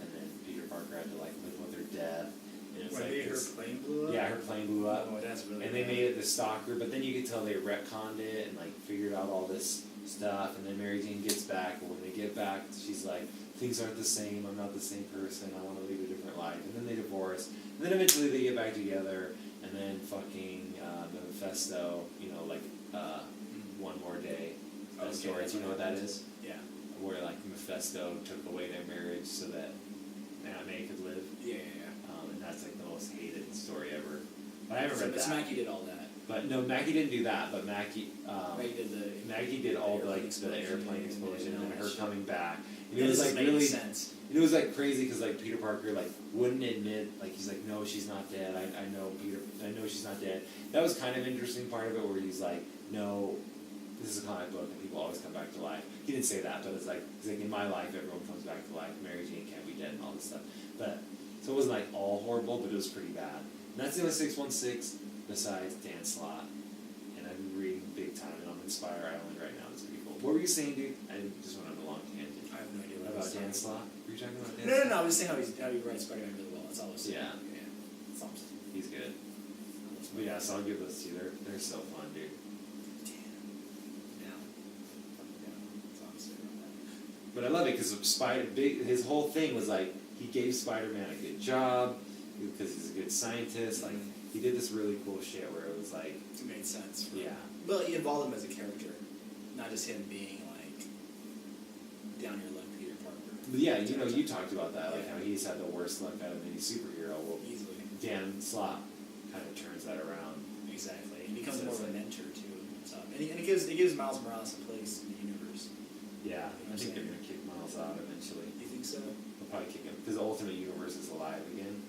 and then Peter Parker had to like live with her death. And it was When like her this, plane blew up? yeah, her plane blew up. Oh, that's really And they bad. made it the stalker, but then you could tell they retconned it and like figured out all this stuff. And then Mary Jane gets back, and when they get back, she's like, "Things aren't the same. I'm not the same person. I want to lead a different life." And then they divorce. And then eventually they get back together. And then fucking the Mephisto, like One More Day. That story, do you know what that is? Yeah. Where like Mephisto took away their marriage so that Aunt May could live. Yeah. And that's like the most hated story ever. But I haven't read Miss that. Mackie did all that. But no, Mackie didn't do that. But Mackie did all the airplane explosion and her coming back. And it was like really sense. And it was like crazy because like Peter Parker like wouldn't admit, like he's like, no, she's not dead. I know she's not dead. That was kind of an interesting part of it where he's like, no, this is a comic book and people always come back to life. He didn't say that, but it's like he's like, in my life everyone comes back to life. Mary Jane can't be dead and all this stuff. But so it wasn't like all horrible, but it was pretty bad. And that's the only 616 besides Dan Slott. And I'm reading big time and I'm in Spire Island right now. It's pretty cool. What were you saying, dude? I just went on a long tangent. I have no idea what About Dan Slott? Were you talking about Dan No, Slott? no. I was saying how he writes Spider-Man really well. That's all I was saying. Yeah. That's all I'm saying. He's good. But yeah, so I'll give those to you. They're so fun, dude. But I love it because his whole thing was like he gave Spider-Man a good job because he's a good scientist. Like he did this really cool shit where it was like it made sense. Yeah. Well, he involved him as a character, not just him being like down your luck Peter Parker. But yeah, you talked about that, like how he's had the worst luck out of any superhero. Well, easily. Dan Slott kind of turns that around. Exactly. He becomes more of a mentor too. So, and it gives Miles Morales a place in the universe. Yeah, I think they're gonna kick Miles out eventually. You think so? They'll probably kick him because the Ultimate Universe is alive again.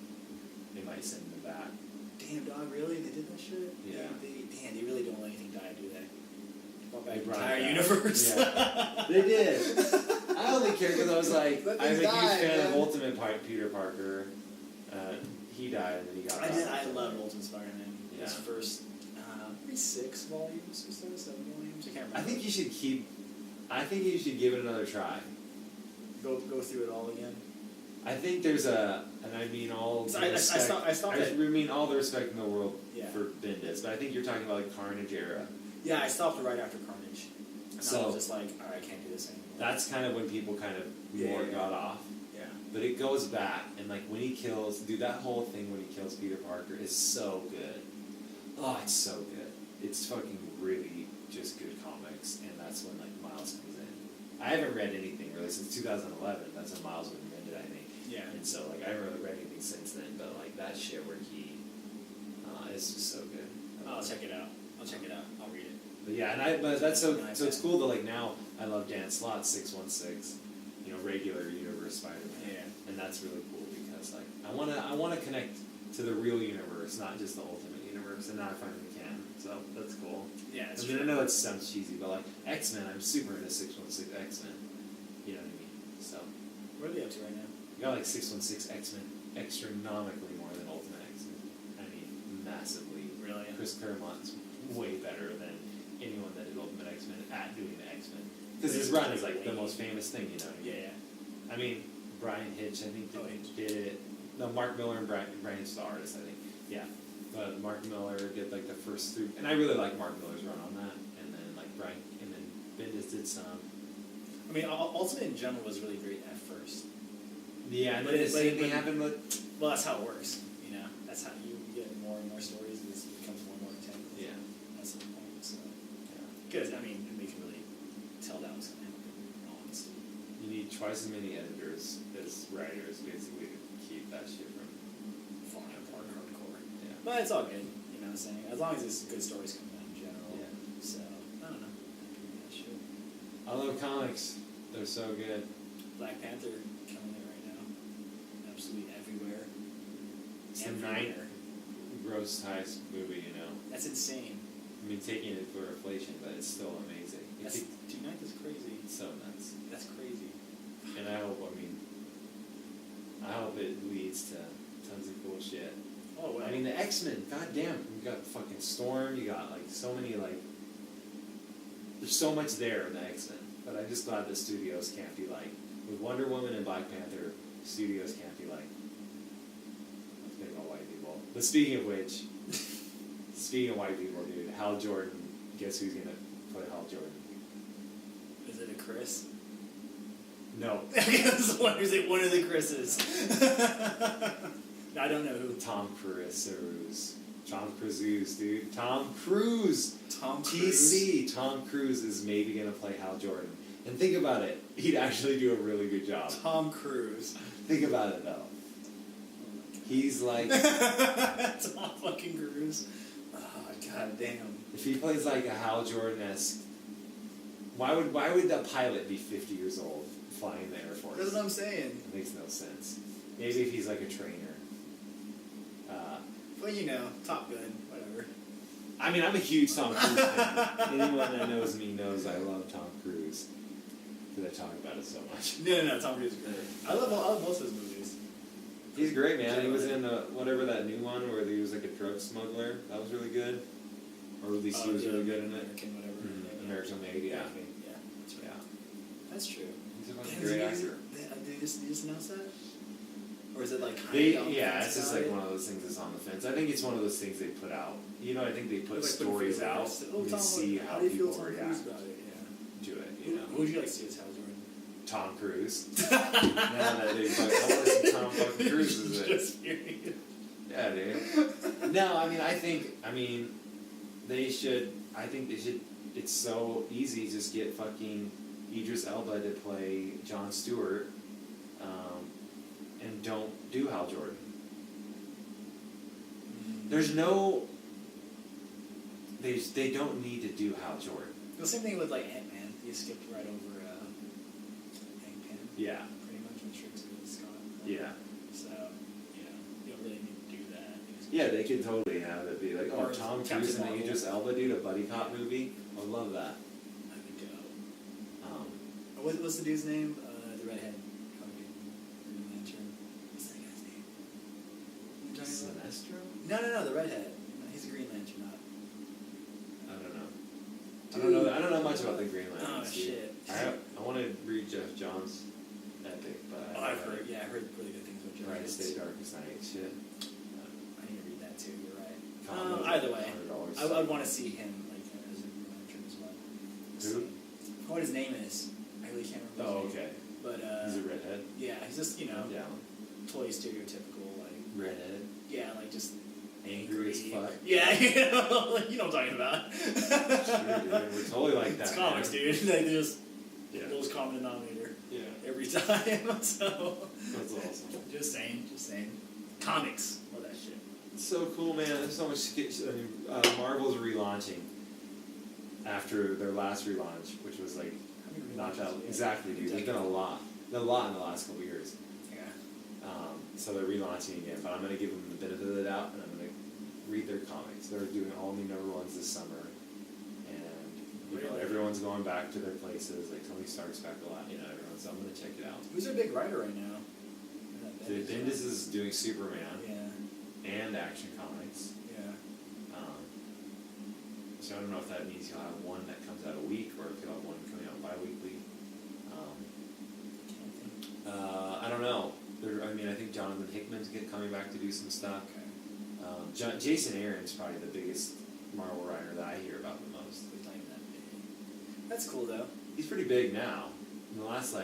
They might send him back. Damn, dog, really? They did that shit? Yeah. They really don't let anything die, do they? Brought back They the brought entire it back. universe. Yeah. They did. I only care because I was like, Let I'm a things huge die, fan of man. Ultimate Peter Parker. He died and then he got I loved Ultimate Spider-Man. Yeah. His first, maybe 6 volumes or so, 7 volumes. I can't remember. I think you should give it another try. Go through it all again. I think there's and I mean all the I respect, stopped I at- mean all the respect in the world Yeah. for Bendis, but I think you're talking about like Carnage era. Yeah, I stopped right after Carnage. And I So- was just like, alright, I can't do this anymore. That's kind of when people kind of more got off. Yeah. But it goes back, and like when he kills, dude, that whole thing when he kills Peter Parker is so good. Oh, it's so good. It's fucking really just good comics, and that's when like Miles comes in. I haven't read anything really since 2011. That's when Miles was invented, I think. Yeah. And so like I haven't really read anything since then, but like that shit where he, it's just so good. I'll check it out. I'll read it. But yeah, but that's so it's cool that like now I love Dan Slott's 616, regular universe Spider-Man. Yeah. And that's really cool because like I wanna connect to the real universe, not just the Ultimate Universe, and now I finally can. So that's cool. Yeah, it's I mean, true. I know it sounds cheesy, but like X-Men, I'm super into 616 X-Men. You know what I mean? So What are they up to right now? you got like 616 X-Men astronomically more than Ultimate X-Men. I mean, massively. Really? Chris Claremont's way better than anyone that did Ultimate X-Men at doing the X-Men. Because his run is like the most famous thing, you know what I mean? Yeah. I mean, Brian Hitch, I think, did it. No, Mark Miller and Brian Hitch, the artist, I think. Yeah. But Mark Miller did like the first 3, and I really like Mark Miller's run on that. And then like and then Bendis did some. I mean, Ultimate in general was really great at first. Yeah, and But then the it- same but- thing happened with. Well, that's how it works. That's how you get more and more stories. It becomes more and more intense. Yeah. That's the point. So, Yeah. because I mean, we can really tell that was going to happen. Honestly. You need twice as many editors as writers, basically, to keep that shit from Falling apart hardcore. Yeah. But it's all good. You know what I'm saying? As long as it's good stories coming out in general. Yeah. So, I don't know. Happy with that shit. I love comics. They're so good. Black Panther killing it right now. Absolutely everywhere. It's the Everywhere. 9th gross highest movie, That's insane. I mean, taking it for inflation, but it's still amazing. Dude, 9th is crazy. It's so nuts. That's crazy. And I hope it leads to tons of cool shit. Oh, well. I mean, the X-Men, goddamn, you got fucking Storm, you got like so many there's so much there in the X-Men. But I'm just glad the studios can't be like, with Wonder Woman and Black Panther, studios can't be like, I'm thinking about white people. But speaking of which, speaking of white people, dude, Hal Jordan, guess who's gonna play Hal Jordan? Is it a Chris? No. I was wondering, is it one of the Chris's? No, I don't know who. Tom Cruise. Tom Cruise, dude. Tom Cruise. Tom Cruise. TC. Tom Cruise is maybe gonna play Hal Jordan. And think about it. He'd actually do a really good job. Tom Cruise. Think about it though. He's like, Tom fucking Cruise. Oh, god damn. if he plays like a Hal Jordan-esque, why would the pilot be 50 years old flying the Air Force? That's what I'm saying. It makes no sense. Maybe if he's like a trainer. Well, you know, Top Gun, whatever. I mean, I'm a huge Tom Cruise fan. Anyone that knows me knows I love Tom Cruise. Because I talk about it so much. No, Tom Cruise is great. I love most of his movies. He's great, man. He was in whatever that new one where he was like a drug smuggler. That was really good. Or at least he was really good in it. American, whatever. American Made, yeah. Yeah, that's right. Yeah. That's true. He's a Damn, fucking great actor. Did you just announce that? Or is it like It's just like one of those things that's on the fence. I think it's one of those things they put out. You know, I think they put stories out and they see how people react to it. You know, Who would you like to see as Hal Jordan? Tom Cruise. Now that they fuck, I want to see Tom fucking Cruise as it. Just hearing Yeah, dude. No, I mean, they should. I think they should. It's so easy. Just get fucking Idris Elba to play Jon Stewart. And don't do Hal Jordan. There's no. They don't need to do Hal Jordan. The same thing with like Ant-Man. You skipped right over Ant-Man. Yeah. Pretty much went straight to Scott. Yeah. So, you know, you don't really need to do that. Yeah, they could totally have it be like, oh, Or Tom Captain Cruise and Marvel. Idris Elba, dude, a buddy cop movie. I would love that. I would go. What's the dude's name? The redhead. Green Lantern. What's that guy's name? You talking about? Sinestro? No, the redhead. He's a Green Lantern, not. I don't know much about the Green Lantern. Oh shit! I want to read Jeff Johns' epic, but I've heard really good things about Jeff. Brightest Day, Darkest Night, shit. I need to read that too. You're right. $100 Either way, $100. I'd want to see him like as a Green Lantern as well. Who? What his name is? I really can't remember. Oh, his name. okay. But He's a redhead. yeah, he's just I'm down. totally stereotypical like. Redhead. Yeah, like just. Angry as fuck. Yeah, you know what I'm talking about. Sure, dude. We're totally like that. It's comics, man. dude. They just Yeah. lowest common denominator Yeah. every time. So That's awesome. just saying. Comics, all that shit. It's so cool, man. There's so much sketch. I mean, Marvel's relaunching after their last relaunch, which was like not that exactly, dude. There's been a lot in the last couple years. Yeah. So they're relaunching again, but I'm gonna give them the benefit of the doubt, and I'm gonna read their comics. They're doing all new number ones this summer, and Really? everyone's going back to their places. Like Tony Stark's back a lot, everyone. So I'm gonna check it out. Who's their big writer right now? Bendis is doing Superman Yeah. and Action Comics. Yeah. So I don't know if that means you'll have one that comes out a week, or if you'll have one coming out bi-weekly. I don't know. I think Jonathan Hickman's coming back to do some stuff. Okay. Jason Aaron's probably the biggest Marvel writer that I hear about the most. He's not even that big. That's cool though. He's pretty big now. In the last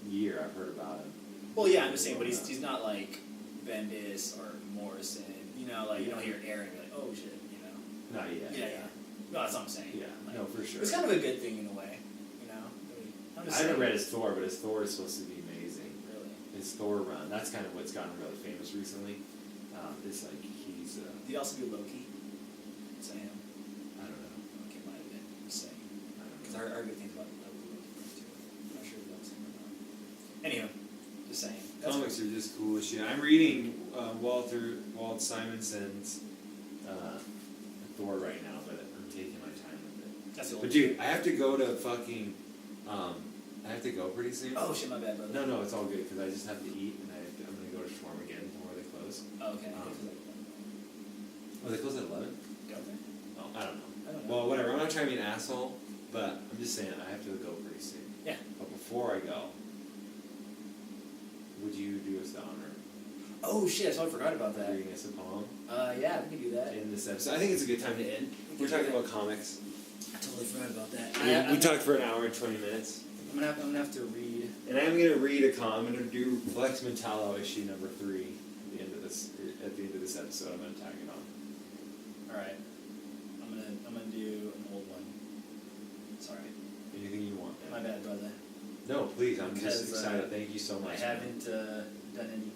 year, I've heard about him. Well, yeah, I'm just saying, but he's not like Bendis or Morrison. You don't hear Aaron be like, oh shit, Not yet. Yeah. No, that's what I'm saying. Yeah, Like, no, for sure. It's kind of a good thing in a way, I'm just I haven't saying. read his Thor, but his Thor is supposed to be amazing. Really? His Thor run, that's kind of what's gotten really famous recently. It's like he's. Did he also do Loki? Sam? I don't know. Loki might have been. I'm just saying. Because I heard good things about Loki too. I'm not sure if that was him or not. Anywho, just saying. That's Comics are just cool as shit. I'm reading Walt Simonson's Thor right now, but I'm taking my time with it. That's the But old. dude, I have to go to fucking. I have to go pretty soon. Oh shit, my bad, brother. No, it's all good because I just have to eat, and I'm gonna go to Shawarma again before they close. Oh, okay. Oh, they close at 11? Don't they? Oh, I don't know. I don't know. Well, whatever. I'm not trying to be an asshole, but I'm just saying I have to go pretty soon. Yeah. But before I go, would you do us the honor Oh shit, I totally forgot about of that. reading us a poem Yeah, we can do that. in this episode? I think it's a good time to end. We're talking about comics. I totally forgot about that. We talked for an hour and 20 minutes. I'm gonna have to read. And I'm gonna read I'm gonna do Flex Mentallo issue number 3 at the end of this episode. I'm gonna tag it on. Alright. I'm gonna do an old one. Sorry. Anything you want. My bad, brother. No, please. I'm Because, just excited. Thank you so much. I haven't done any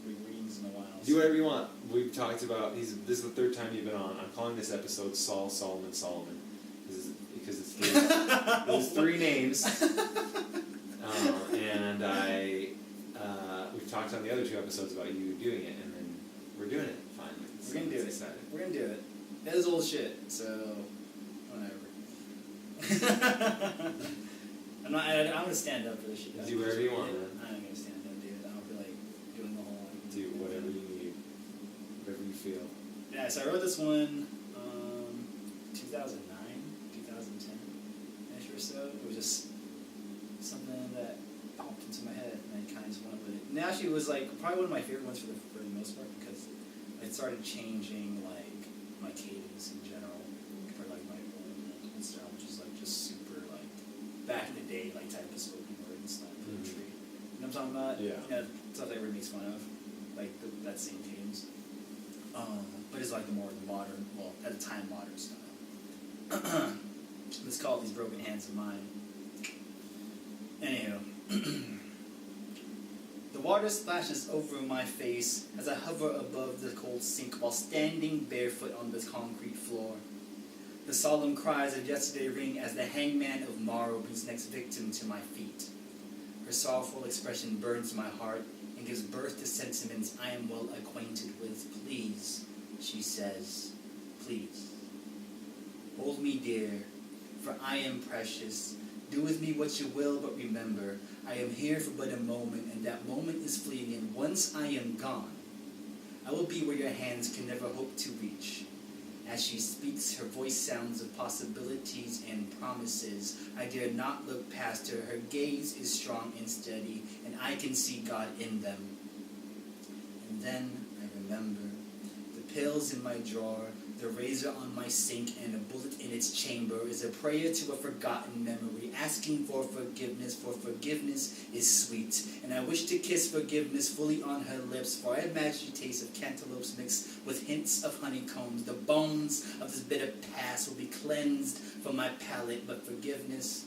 readings in a while. Do whatever you want. We've talked about. This is the third time you've been on. I'm calling this episode Solomon. Because it's three. There's three names. And we've talked on the other two episodes about you doing it, and then we're doing it finally. We're gonna do it. Excited. We're gonna do it. It is old shit, so whatever. I'm gonna stand up for this shit. Do whatever you want, man. I'm gonna stand up, dude. I don't feel like doing the whole. Do whatever you need, whatever you feel. Yeah, so I wrote this one, 2009, 2010 ish or so. It was just something that popped into my head, and I kind of just went with it. And actually, it was like probably one of my favorite ones for the most part because it started changing like my cadence in general compared to like my old style, which is like just super like back in the day like type of spoken word and stuff. Poetry. You know what I'm talking about? Yeah. You know, stuff that everybody makes fun of, like that same cadence. But it's like the more modern, well, at the time modern style. It's called These Broken Hands of Mine. Anywho. The water splashes over my face as I hover above the cold sink while standing barefoot on the concrete floor. The solemn cries of yesterday ring as the hangman of tomorrow brings next victim to my feet. Her sorrowful expression burns my heart and gives birth to sentiments I am well acquainted with. Please, she says, please. Hold me dear, for I am precious. Do with me what you will, but remember, I am here for but a moment, and that moment is fleeting, and once I am gone, I will be where your hands can never hope to reach. As she speaks, her voice sounds of possibilities and promises. I dare not look past her. Her gaze is strong and steady, and I can see God in them. And then I remember the pills in my drawer, the razor on my sink, and a bullet in its chamber is a prayer to a forgotten memory, asking for forgiveness is sweet. And I wish to kiss forgiveness fully on her lips, for I imagine the taste of cantaloupes mixed with hints of honeycombs. The bones of this bitter past will be cleansed from my palate, but forgiveness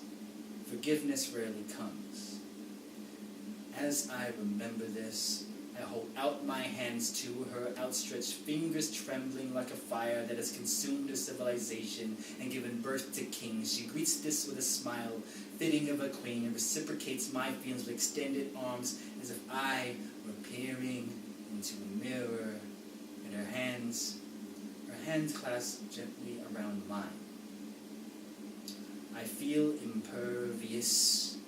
rarely comes. As I remember this, I hold out my hands to her, outstretched fingers trembling like a fire that has consumed her civilization and given birth to kings. She greets this with a smile, fitting of a queen, and reciprocates my feelings with extended arms as if I were peering into a mirror, and her hands clasp gently around mine. I feel impervious.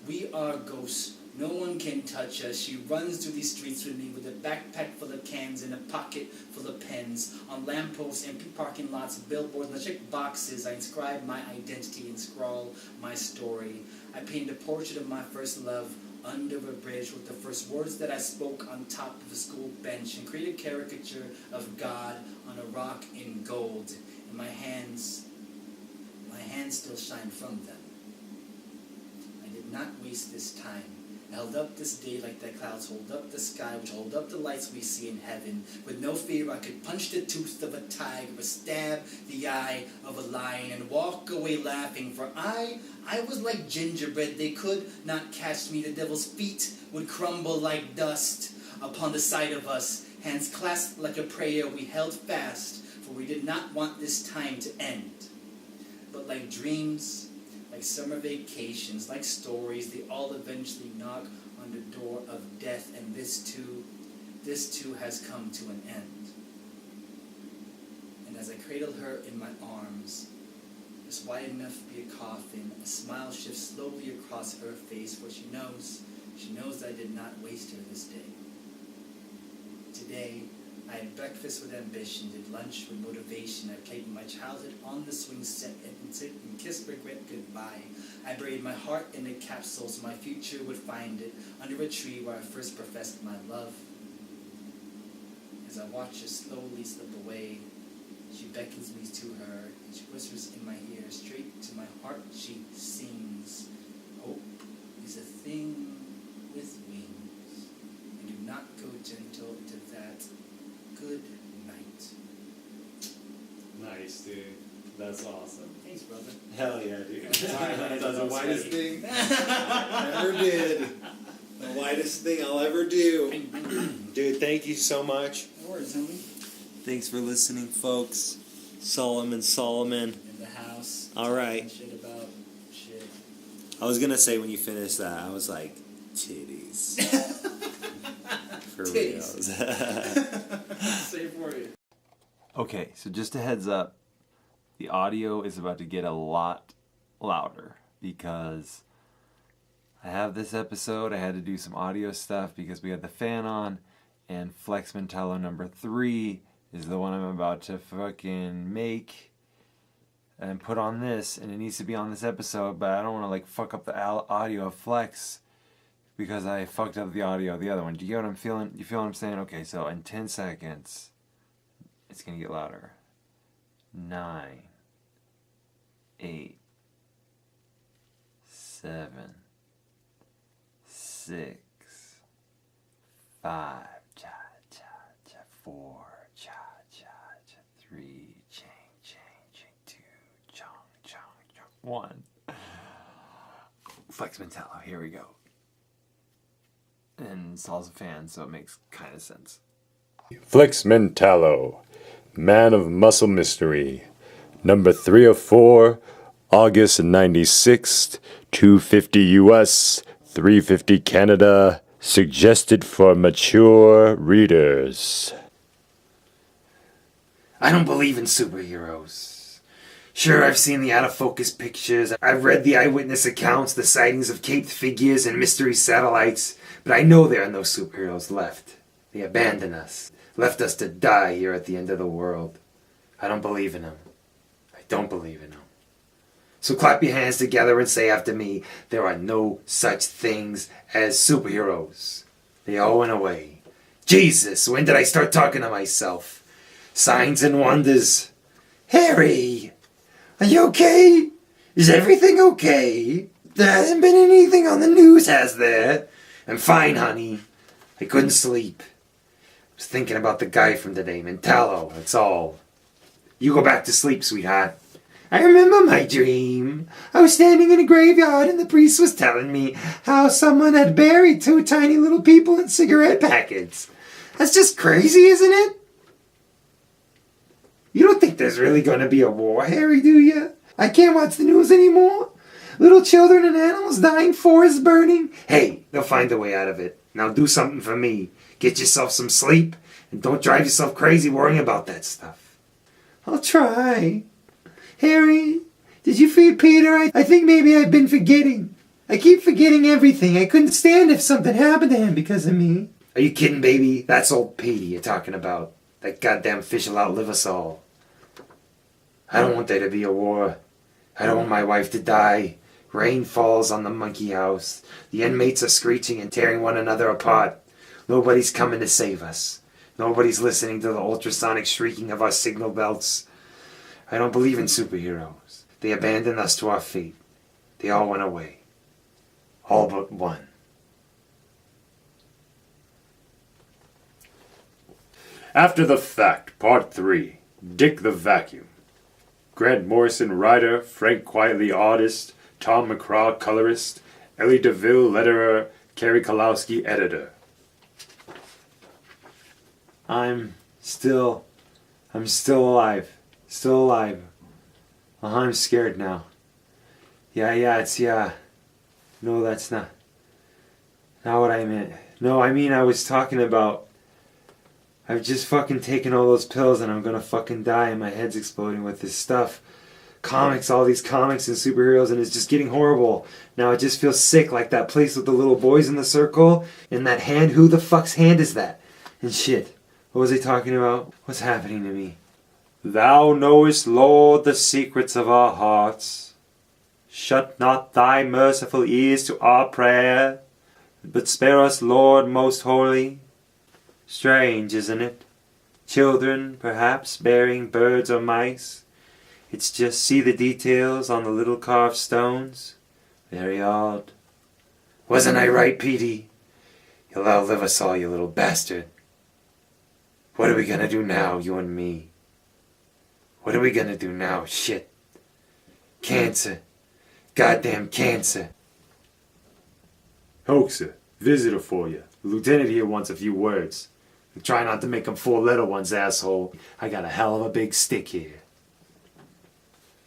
We are ghosts. No one can touch us. She runs through these streets with me with a backpack full of cans and a pocket full of pens. On lampposts, empty parking lots, billboards, and I check boxes. I inscribe my identity and scrawl my story. I paint a portrait of my first love under a bridge with the first words that I spoke on top of a school bench, and create a caricature of God on a rock in gold. And my hands still shine from them. I did not waste this time. I held up this day like the clouds hold up the sky, which hold up the lights we see in heaven. With no fear, I could punch the tooth of a tiger, or stab the eye of a lion, and walk away laughing. For I was like gingerbread. They could not catch me. The devil's feet would crumble like dust upon the sight of us. Hands clasped like a prayer, we held fast, for we did not want this time to end. But like dreams, like summer vacations, like stories, they all eventually knock on the door of death, and this too has come to an end. And as I cradle her in my arms, just wide enough to be a coffin, a smile shifts slowly across her face, for she knows that I did not waste her this day. Today, I had breakfast with ambition, did lunch with motivation. I played my childhood on the swing set and kissed regret goodbye. I buried my heart in a capsule so my future would find it under a tree where I first professed my love. As I watch her slowly slip away, she beckons me to her, and she whispers in my ear, straight to my heart she sings, hope is a thing with wings, and do not go gentle into that. Good night. dude. That's awesome. Thanks, brother. Hell yeah, dude. That's the whitest thing I ever did. The whitest thing I'll ever do. Dude, thank you so much. No worries, homie. Thanks for listening, folks. Solomon. In the house. All right. Talking shit about shit. I was gonna say when you finished that, I was like, titties. For Titties. reals. Same for you. Okay, so just a heads up, the audio is about to get a lot louder because I have this episode. I had to do some audio stuff because we had the fan on, and Flex Mentallo number 3 is the one I'm about to fucking make and put on this, and it needs to be on this episode, but I don't want to like fuck up the audio of Flex because I fucked up the audio of the other one. Do you get what I'm feeling? You feel what I'm saying? Okay, so in 10 seconds, it's going to get louder. 9, 8, 7, 6, 5, cha, cha, cha, 4, cha, cha, cha, 3, ching, ching, ching, 2, chong, chong, chong, 1. Flex Mentallo, here we go. And Saul's a fan, so it makes kind of sense. Flex Mentallo, Man of Muscle Mystery, number 304, August 96th, 250 US, 350 Canada, suggested for mature readers. I don't believe in superheroes. Sure, I've seen the out-of-focus pictures, I've read the eyewitness accounts, the sightings of caped figures and mystery satellites, but I know there are no superheroes left. They abandoned us, left us to die here at the end of the world. I don't believe in them. I don't believe in them. So clap your hands together and say after me, there are no such things as superheroes. They all went away. Jesus, when did I start talking to myself? Signs and wonders. Harry, are you okay? Is everything okay? There hasn't been anything on the news, has there? I'm fine, honey. I couldn't sleep. I was thinking about the guy from today, Mentallo, that's all. You go back to sleep, sweetheart. I remember my dream. I was standing in a graveyard and the priest was telling me how someone had buried 2 tiny little people in cigarette packets. That's just crazy, isn't it? You don't think there's really going to be a war, Harry, do you? I can't watch the news anymore. Little children and animals dying, forests burning. Hey, they'll find a way out of it. Now do something for me. Get yourself some sleep and don't drive yourself crazy worrying about that stuff. I'll try. Harry, did you feed Peter? I think maybe I've been forgetting. I keep forgetting everything. I couldn't stand if something happened to him because of me. Are you kidding, baby? That's old Petey you're talking about. That goddamn fish will outlive us all. I don't want there to be a war. I don't want my wife to die. Rain falls on the monkey house. The inmates are screeching and tearing one another apart. Nobody's coming to save us. Nobody's listening to the ultrasonic shrieking of our signal belts. I don't believe in superheroes. They abandoned us to our fate. They all went away. All but one. After the Fact, Part 3, Dick the Vacuum. Grant Morrison, writer, Frank Quietly, artist, Tom McCraw, colorist, Ellie DeVille, letterer, Kerry Kalowski, editor. I'm still alive. Still alive. I'm scared now. Yeah. No, that's not what I meant. No, I mean I was talking about I've just fucking taken all those pills and I'm gonna fucking die and my head's exploding with this stuff. Comics, all these comics and superheroes, and it's just getting horrible. Now I just feel sick like that place with the little boys in the circle and that hand. Who the fuck's hand is that? And shit. What was he talking about? What's happening to me? Thou knowest, Lord, the secrets of our hearts. Shut not thy merciful ears to our prayer, but spare us, Lord, most holy. Strange, isn't it? Children, perhaps, burying birds or mice. It's just see the details on the little carved stones. Very odd. Wasn't I right, Petey? You'll outlive us all, you little bastard. What are we gonna do now, you and me? What are we gonna do now? Shit. Cancer. Goddamn cancer. Hoaxer, visitor for you. The lieutenant here wants a few words. Try not to make them four-letter ones, asshole. I got a hell of a big stick here.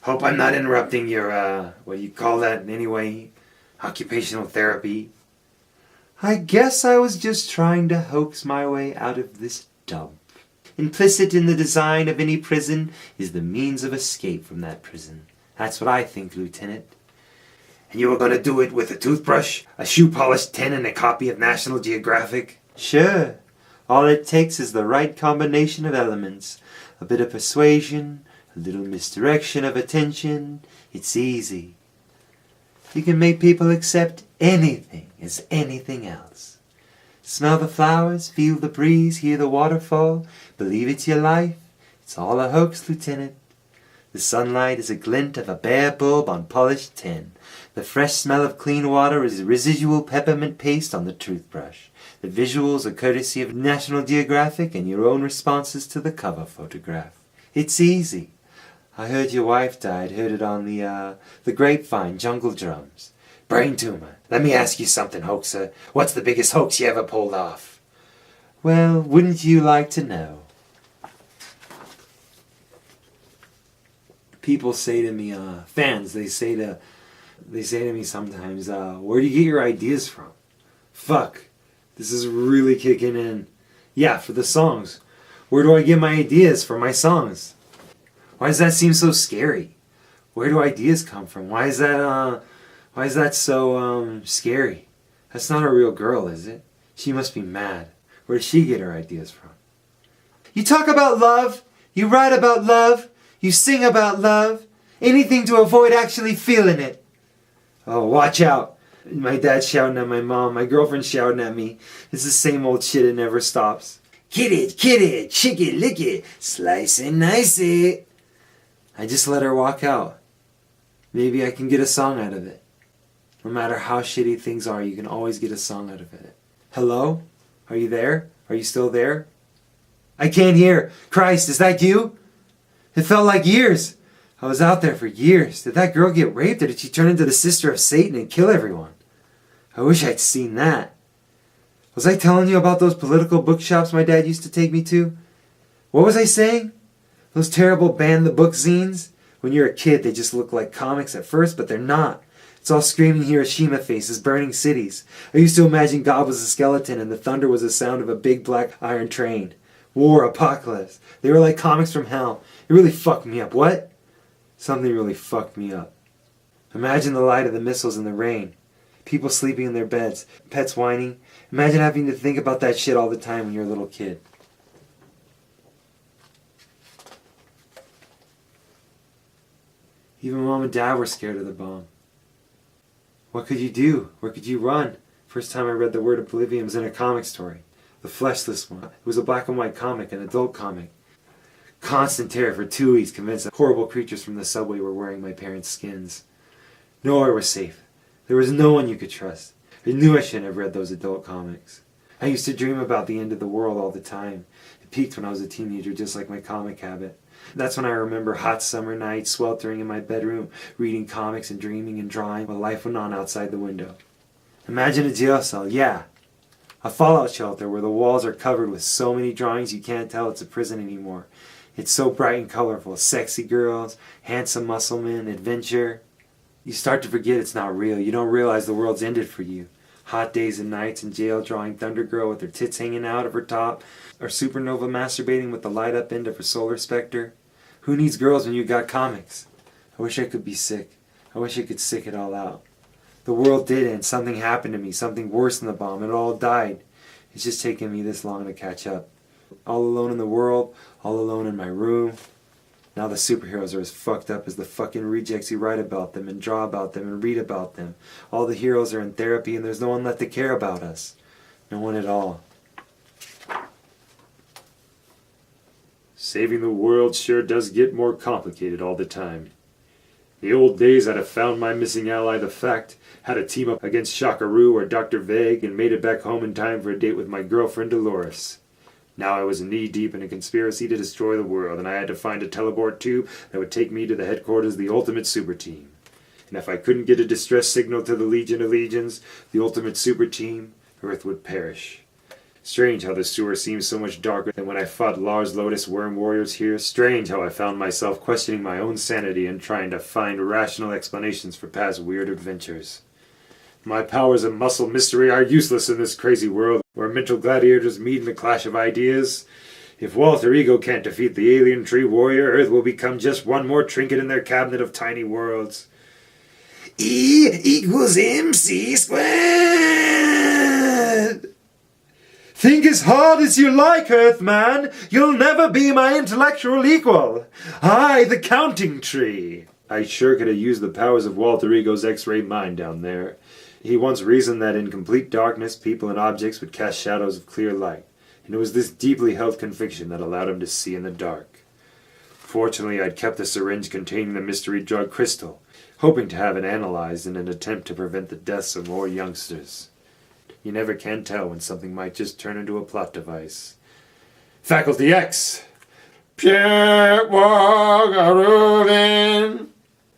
Hope I'm not interrupting your, what do you call that anyway? Occupational therapy. I guess I was just trying to hoax my way out of this dump. Implicit in the design of any prison is the means of escape from that prison. That's what I think, Lieutenant. And you were gonna do it with a toothbrush, a shoe-polished tin, and a copy of National Geographic? Sure. All it takes is the right combination of elements. A bit of persuasion, a little misdirection of attention. It's easy. You can make people accept anything as anything else. Smell the flowers, feel the breeze, hear the waterfall. Believe it's your life. It's all a hoax, Lieutenant. The sunlight is a glint of a bare bulb on polished tin. The fresh smell of clean water is residual peppermint paste on the toothbrush. The visuals are courtesy of National Geographic and your own responses to the cover photograph. It's easy. I heard your wife died, heard it on the grapevine, jungle drums. Brain tumor. Let me ask you something, hoaxer. What's the biggest hoax you ever pulled off? Well, wouldn't you like to know? People say to me, fans, they say to me sometimes, where do you get your ideas from? Fuck, this is really kicking in. Yeah, for the songs. Where do I get my ideas for my songs? Why does that seem so scary? Where do ideas come from? Why is that so scary? That's not a real girl, is it? She must be mad. Where does she get her ideas from? You talk about love. You write about love. You sing about love. Anything to avoid actually feeling it. Oh, watch out. My dad's shouting at my mom. My girlfriend's shouting at me. It's the same old shit. It never stops. Kid it, chick it, lick it, slice and nice it. I just let her walk out. Maybe I can get a song out of it. No matter how shitty things are, you can always get a song out of it. Hello? Are you there? Are you still there? I can't hear. Christ, is that you? It felt like years. I was out there for years. Did that girl get raped, or did she turn into the sister of Satan and kill everyone? I wish I'd seen that. Was I telling you about those political bookshops my dad used to take me to? What was I saying? Those terrible ban the book zines? When you're a kid, they just look like comics at first, but they're not. It's all screaming Hiroshima faces, burning cities. I used to imagine God was a skeleton and the thunder was the sound of a big black iron train. War, apocalypse. They were like comics from hell. It really fucked me up. What? Something really fucked me up. Imagine the light of the missiles in the rain. People sleeping in their beds. Pets whining. Imagine having to think about that shit all the time when you're a little kid. Even Mom and Dad were scared of the bomb. What could you do? Where could you run? First time I read The Word Oblivion was in a comic story. The Fleshless one. It was a black and white comic, an adult comic. Constant terror for 2 weeks, convinced that horrible creatures from the subway were wearing my parents' skins. Nowhere was safe. There was no one you could trust. I knew I shouldn't have read those adult comics. I used to dream about the end of the world all the time. It peaked when I was a teenager, just like my comic habit. That's when I remember hot summer nights, sweltering in my bedroom, reading comics and dreaming and drawing while life went on outside the window. Imagine a jail cell, yeah. A fallout shelter where the walls are covered with so many drawings you can't tell it's a prison anymore. It's so bright and colorful. Sexy girls, handsome muscle men, adventure. You start to forget it's not real. You don't realize the world's ended for you. Hot days and nights in jail drawing Thunder Girl with her tits hanging out of her top, or Supernova masturbating with the light-up end of her solar specter. Who needs girls when you got comics? I wish I could be sick. I wish I could sick it all out. The world did end. Something happened to me. Something worse than the bomb. It all died. It's just taken me this long to catch up. All alone in the world. All alone in my room. Now the superheroes are as fucked up as the fucking rejects who write about them and draw about them and read about them. All the heroes are in therapy and there's no one left to care about us. No one at all. Saving the world sure does get more complicated all the time. The old days I'd have found my missing ally the fact, had a team up against Shockaroo or Dr. Vague, and made it back home in time for a date with my girlfriend Dolores. Now I was knee-deep in a conspiracy to destroy the world, and I had to find a teleport tube that would take me to the headquarters of the Ultimate Super Team. And if I couldn't get a distress signal to the Legion of Legions, the Ultimate Super Team, Earth would perish. Strange how the sewer seems so much darker than when I fought Lars Lotus worm warriors here. Strange how I found myself questioning my own sanity and trying to find rational explanations for past weird adventures. My powers of muscle mystery are useless in this crazy world where mental gladiators meet in a clash of ideas. If Walter Ego can't defeat the alien tree warrior, Earth will become just one more trinket in their cabinet of tiny worlds. E equals MC squared! Think as hard as you like, Earthman. You'll never be my intellectual equal. I, the counting tree. I sure could have used the powers of Walter Ego's X-ray mind down there. He once reasoned that in complete darkness, people and objects would cast shadows of clear light, and it was this deeply held conviction that allowed him to see in the dark. Fortunately, I'd kept the syringe containing the mystery drug crystal, hoping to have it analyzed in an attempt to prevent the deaths of more youngsters. You never can tell when something might just turn into a plot device. Faculty X! Pierre Wagarovin!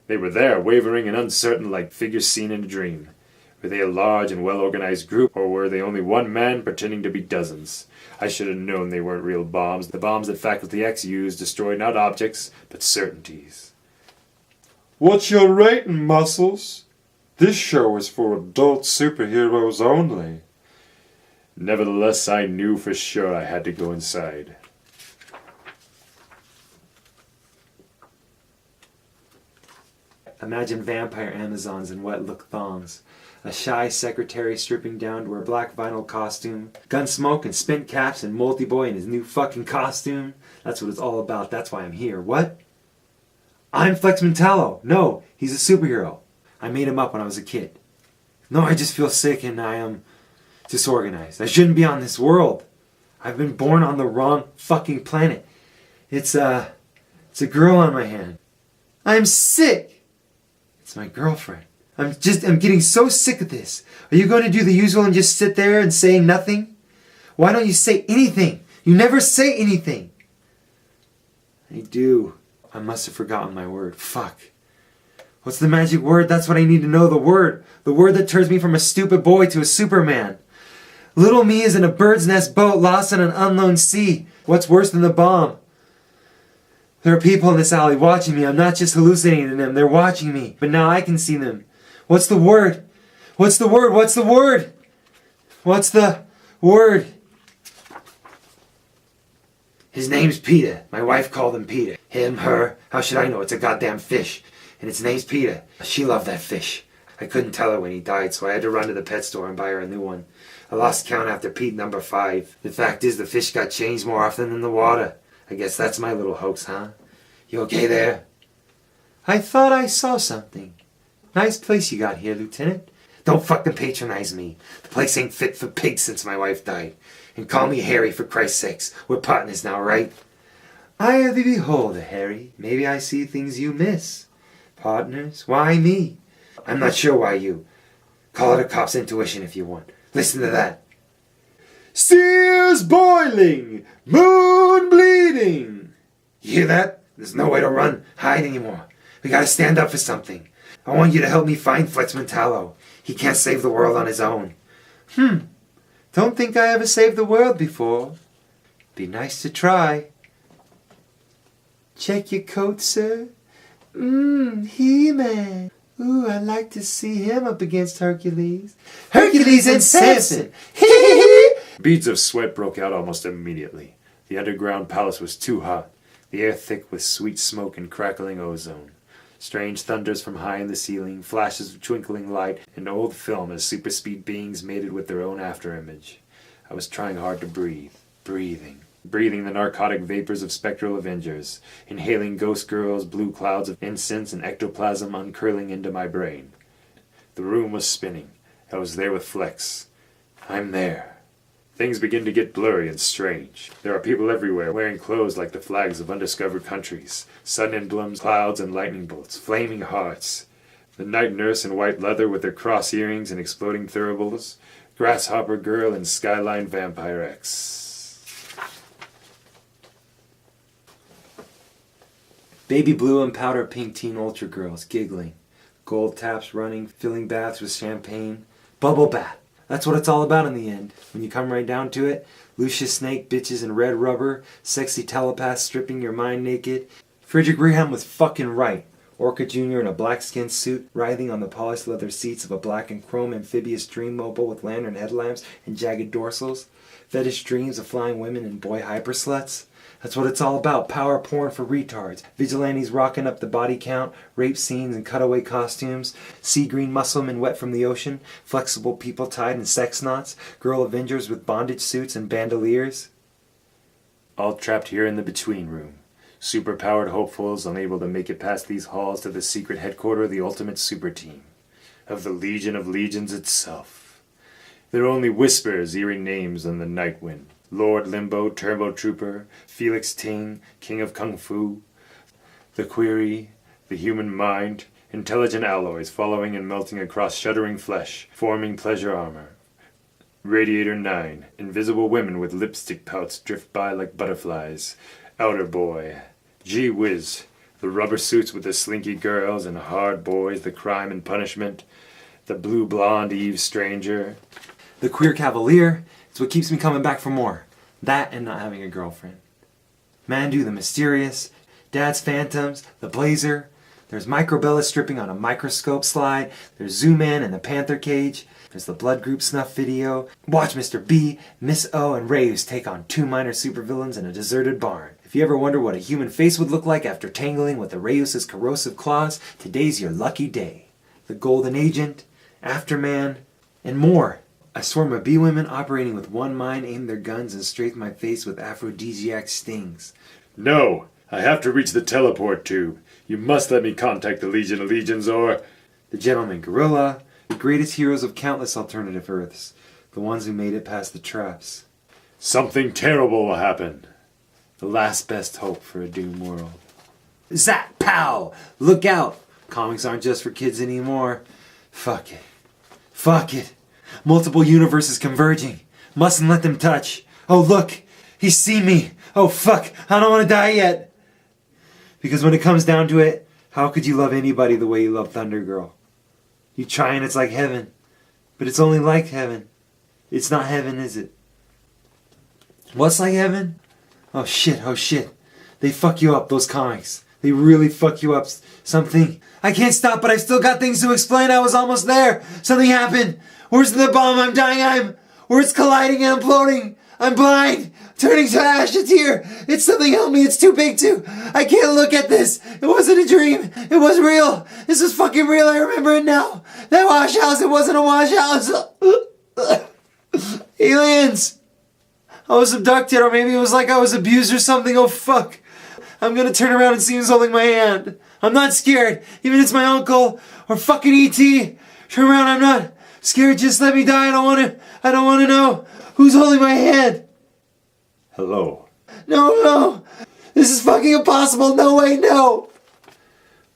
They were there, wavering and uncertain like figures seen in a dream. Were they a large and well-organized group, or were they only one man pretending to be dozens? I should have known they weren't real bombs. The bombs that Faculty X used destroy not objects, but certainties. What's your rating, Muscles? This show is for adult superheroes only. Nevertheless, I knew for sure I had to go inside. Imagine vampire Amazons in wet look thongs. A shy secretary stripping down to her black vinyl costume. Gunsmoke and spent caps and Multi-Boy in his new fucking costume. That's what it's all about. That's why I'm here. What? I'm Flex Mentallo. No, he's a superhero. I made him up when I was a kid. No, I just feel sick and I am disorganized. I shouldn't be on this world. I've been born on the wrong fucking planet. It's a girl on my hand. I'm sick. It's my girlfriend. I'm getting so sick of this. Are you going to do the usual and just sit there and say nothing? Why don't you say anything? You never say anything. I do. I must have forgotten my word. Fuck. What's the magic word? That's what I need to know. The word. The word that turns me from a stupid boy to a Superman. Little me is in a bird's nest boat lost in an unknown sea. What's worse than the bomb? There are people in this alley watching me. I'm not just hallucinating them. They're watching me. But now I can see them. What's the word? What's the word? What's the word? What's the word? His name's Peter. My wife called him Peter. Him, her. How should I know? It's a goddamn fish. And its name's Peter. She loved that fish. I couldn't tell her when he died, so I had to run to the pet store and buy her a new one. I lost count after Pete number 5. The fact is, the fish got changed more often than the water. I guess that's my little hoax, huh? You okay there? I thought I saw something. Nice place you got here, Lieutenant. Don't fucking patronize me. The place ain't fit for pigs since my wife died. And call me Harry, for Christ's sakes. We're partners now, right? I am the beholder, Harry. Maybe I see things you miss. Partners? Why me? I'm not sure why you. Call it a cop's intuition if you want. Listen to that. Seas boiling, moon bleeding. You hear that? There's no way to run, hide anymore. We gotta stand up for something. I want you to help me find Flex Mentallo. He can't save the world on his own. Don't think I ever saved the world before. Be nice to try. Check your coat, sir. He-Man. Ooh, I'd like to see him up against Hercules. Hercules and Samson! Beads of sweat broke out almost immediately. The underground palace was too hot, the air thick with sweet smoke and crackling ozone. Strange thunders from high in the ceiling, flashes of twinkling light, and old film as super-speed beings mated with their own afterimage. I was trying hard to breathe, breathing the narcotic vapors of spectral avengers, inhaling ghost girls, blue clouds of incense, and ectoplasm uncurling into my brain. The room was spinning. I was there with Flex. I'm there. Things begin to get blurry and strange. There are people everywhere wearing clothes like the flags of undiscovered countries, sun emblems, clouds, and lightning bolts, flaming hearts. The night nurse in white leather with her cross earrings and exploding thuribles, grasshopper girl, and skyline vampire X. Baby blue and powder pink teen ultra girls giggling. Gold taps running, filling baths with champagne. Bubble bath. That's what it's all about in the end. When you come right down to it, Lucius Snake bitches in red rubber, sexy telepaths stripping your mind naked. Frederick Graham was fucking right. Orca Jr. in a black skin suit, writhing on the polished leather seats of a black and chrome amphibious dream mobile with lantern headlamps and jagged dorsals. Fetish dreams of flying women and boy hypersluts. That's what it's all about. Power porn for retards. Vigilantes rocking up the body count, rape scenes and cutaway costumes. Sea green musclemen wet from the ocean. Flexible people tied in sex knots. Girl Avengers with bondage suits and bandoliers. All trapped here in the between room. Superpowered hopefuls unable to make it past these halls to the secret headquarters of the ultimate super team. Of the Legion of Legions itself. There are only whispers, eerie names on the night wind. Lord Limbo, Turbo Trooper, Felix Ting, King of Kung Fu, the Query, the human mind, intelligent alloys following and melting across shuddering flesh, forming pleasure armor. Radiator 9, invisible women with lipstick pouts drift by like butterflies. Outer Boy, Gee Whiz, the rubber suits with the slinky girls and hard boys, the crime and punishment. The blue blonde Eve Stranger. The Queer Cavalier. It's what keeps me coming back for more. That and not having a girlfriend. Mandu the Mysterious, Dad's Phantoms, The Blazer. There's Microbella stripping on a microscope slide. There's Zoom In and the Panther Cage. There's the Blood Group snuff video. Watch Mr. B, Miss O, and Reyes take on 2 minor supervillains in a deserted barn. If you ever wonder what a human face would look like after tangling with the Reyes' corrosive claws, today's your lucky day. The Golden Agent, Afterman, and more. A swarm of bee women operating with one mind aim their guns and strafe my face with aphrodisiac stings. No, I have to reach the teleport tube. You must let me contact the Legion of Legions or... The Gentleman Gorilla, the greatest heroes of countless alternative Earths, the ones who made it past the traps. Something terrible will happen. The last best hope for a doomed world. Zap! Pow! Look out! Comics aren't just for kids anymore. Fuck it. Fuck it. Multiple universes converging. Mustn't let them touch. Oh look! He's seen me! Oh fuck! I don't want to die yet! Because when it comes down to it, how could you love anybody the way you love Thunder Girl? You try and it's like heaven. But it's only like heaven. It's not heaven, is it? What's like heaven? Oh shit, oh shit. They fuck you up, those comics. They really fuck you up. Something. I can't stop, but I've still got things to explain. I was almost there. Something happened. Where's the bomb? I'm dying. Where's colliding and imploding? I'm blind. Turning to ash. It's here. It's something. Help me. It's too big to. I can't look at this. It wasn't a dream. It was real. This is fucking real. I remember it now. That wash house. It wasn't a wash house. Aliens. I was abducted, or maybe it was like I was abused or something. Oh fuck. I'm gonna turn around and see who's holding my hand. I'm not scared. Even if it's my uncle or fucking E.T. Turn around. I'm not scared. Just let me die. I don't want to know who's holding my hand. Hello. No. This is fucking impossible. No way, no.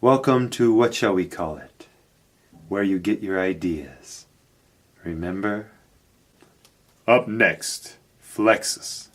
Welcome to What Shall We Call It? Where you get your ideas. Remember? Up next, Flexus.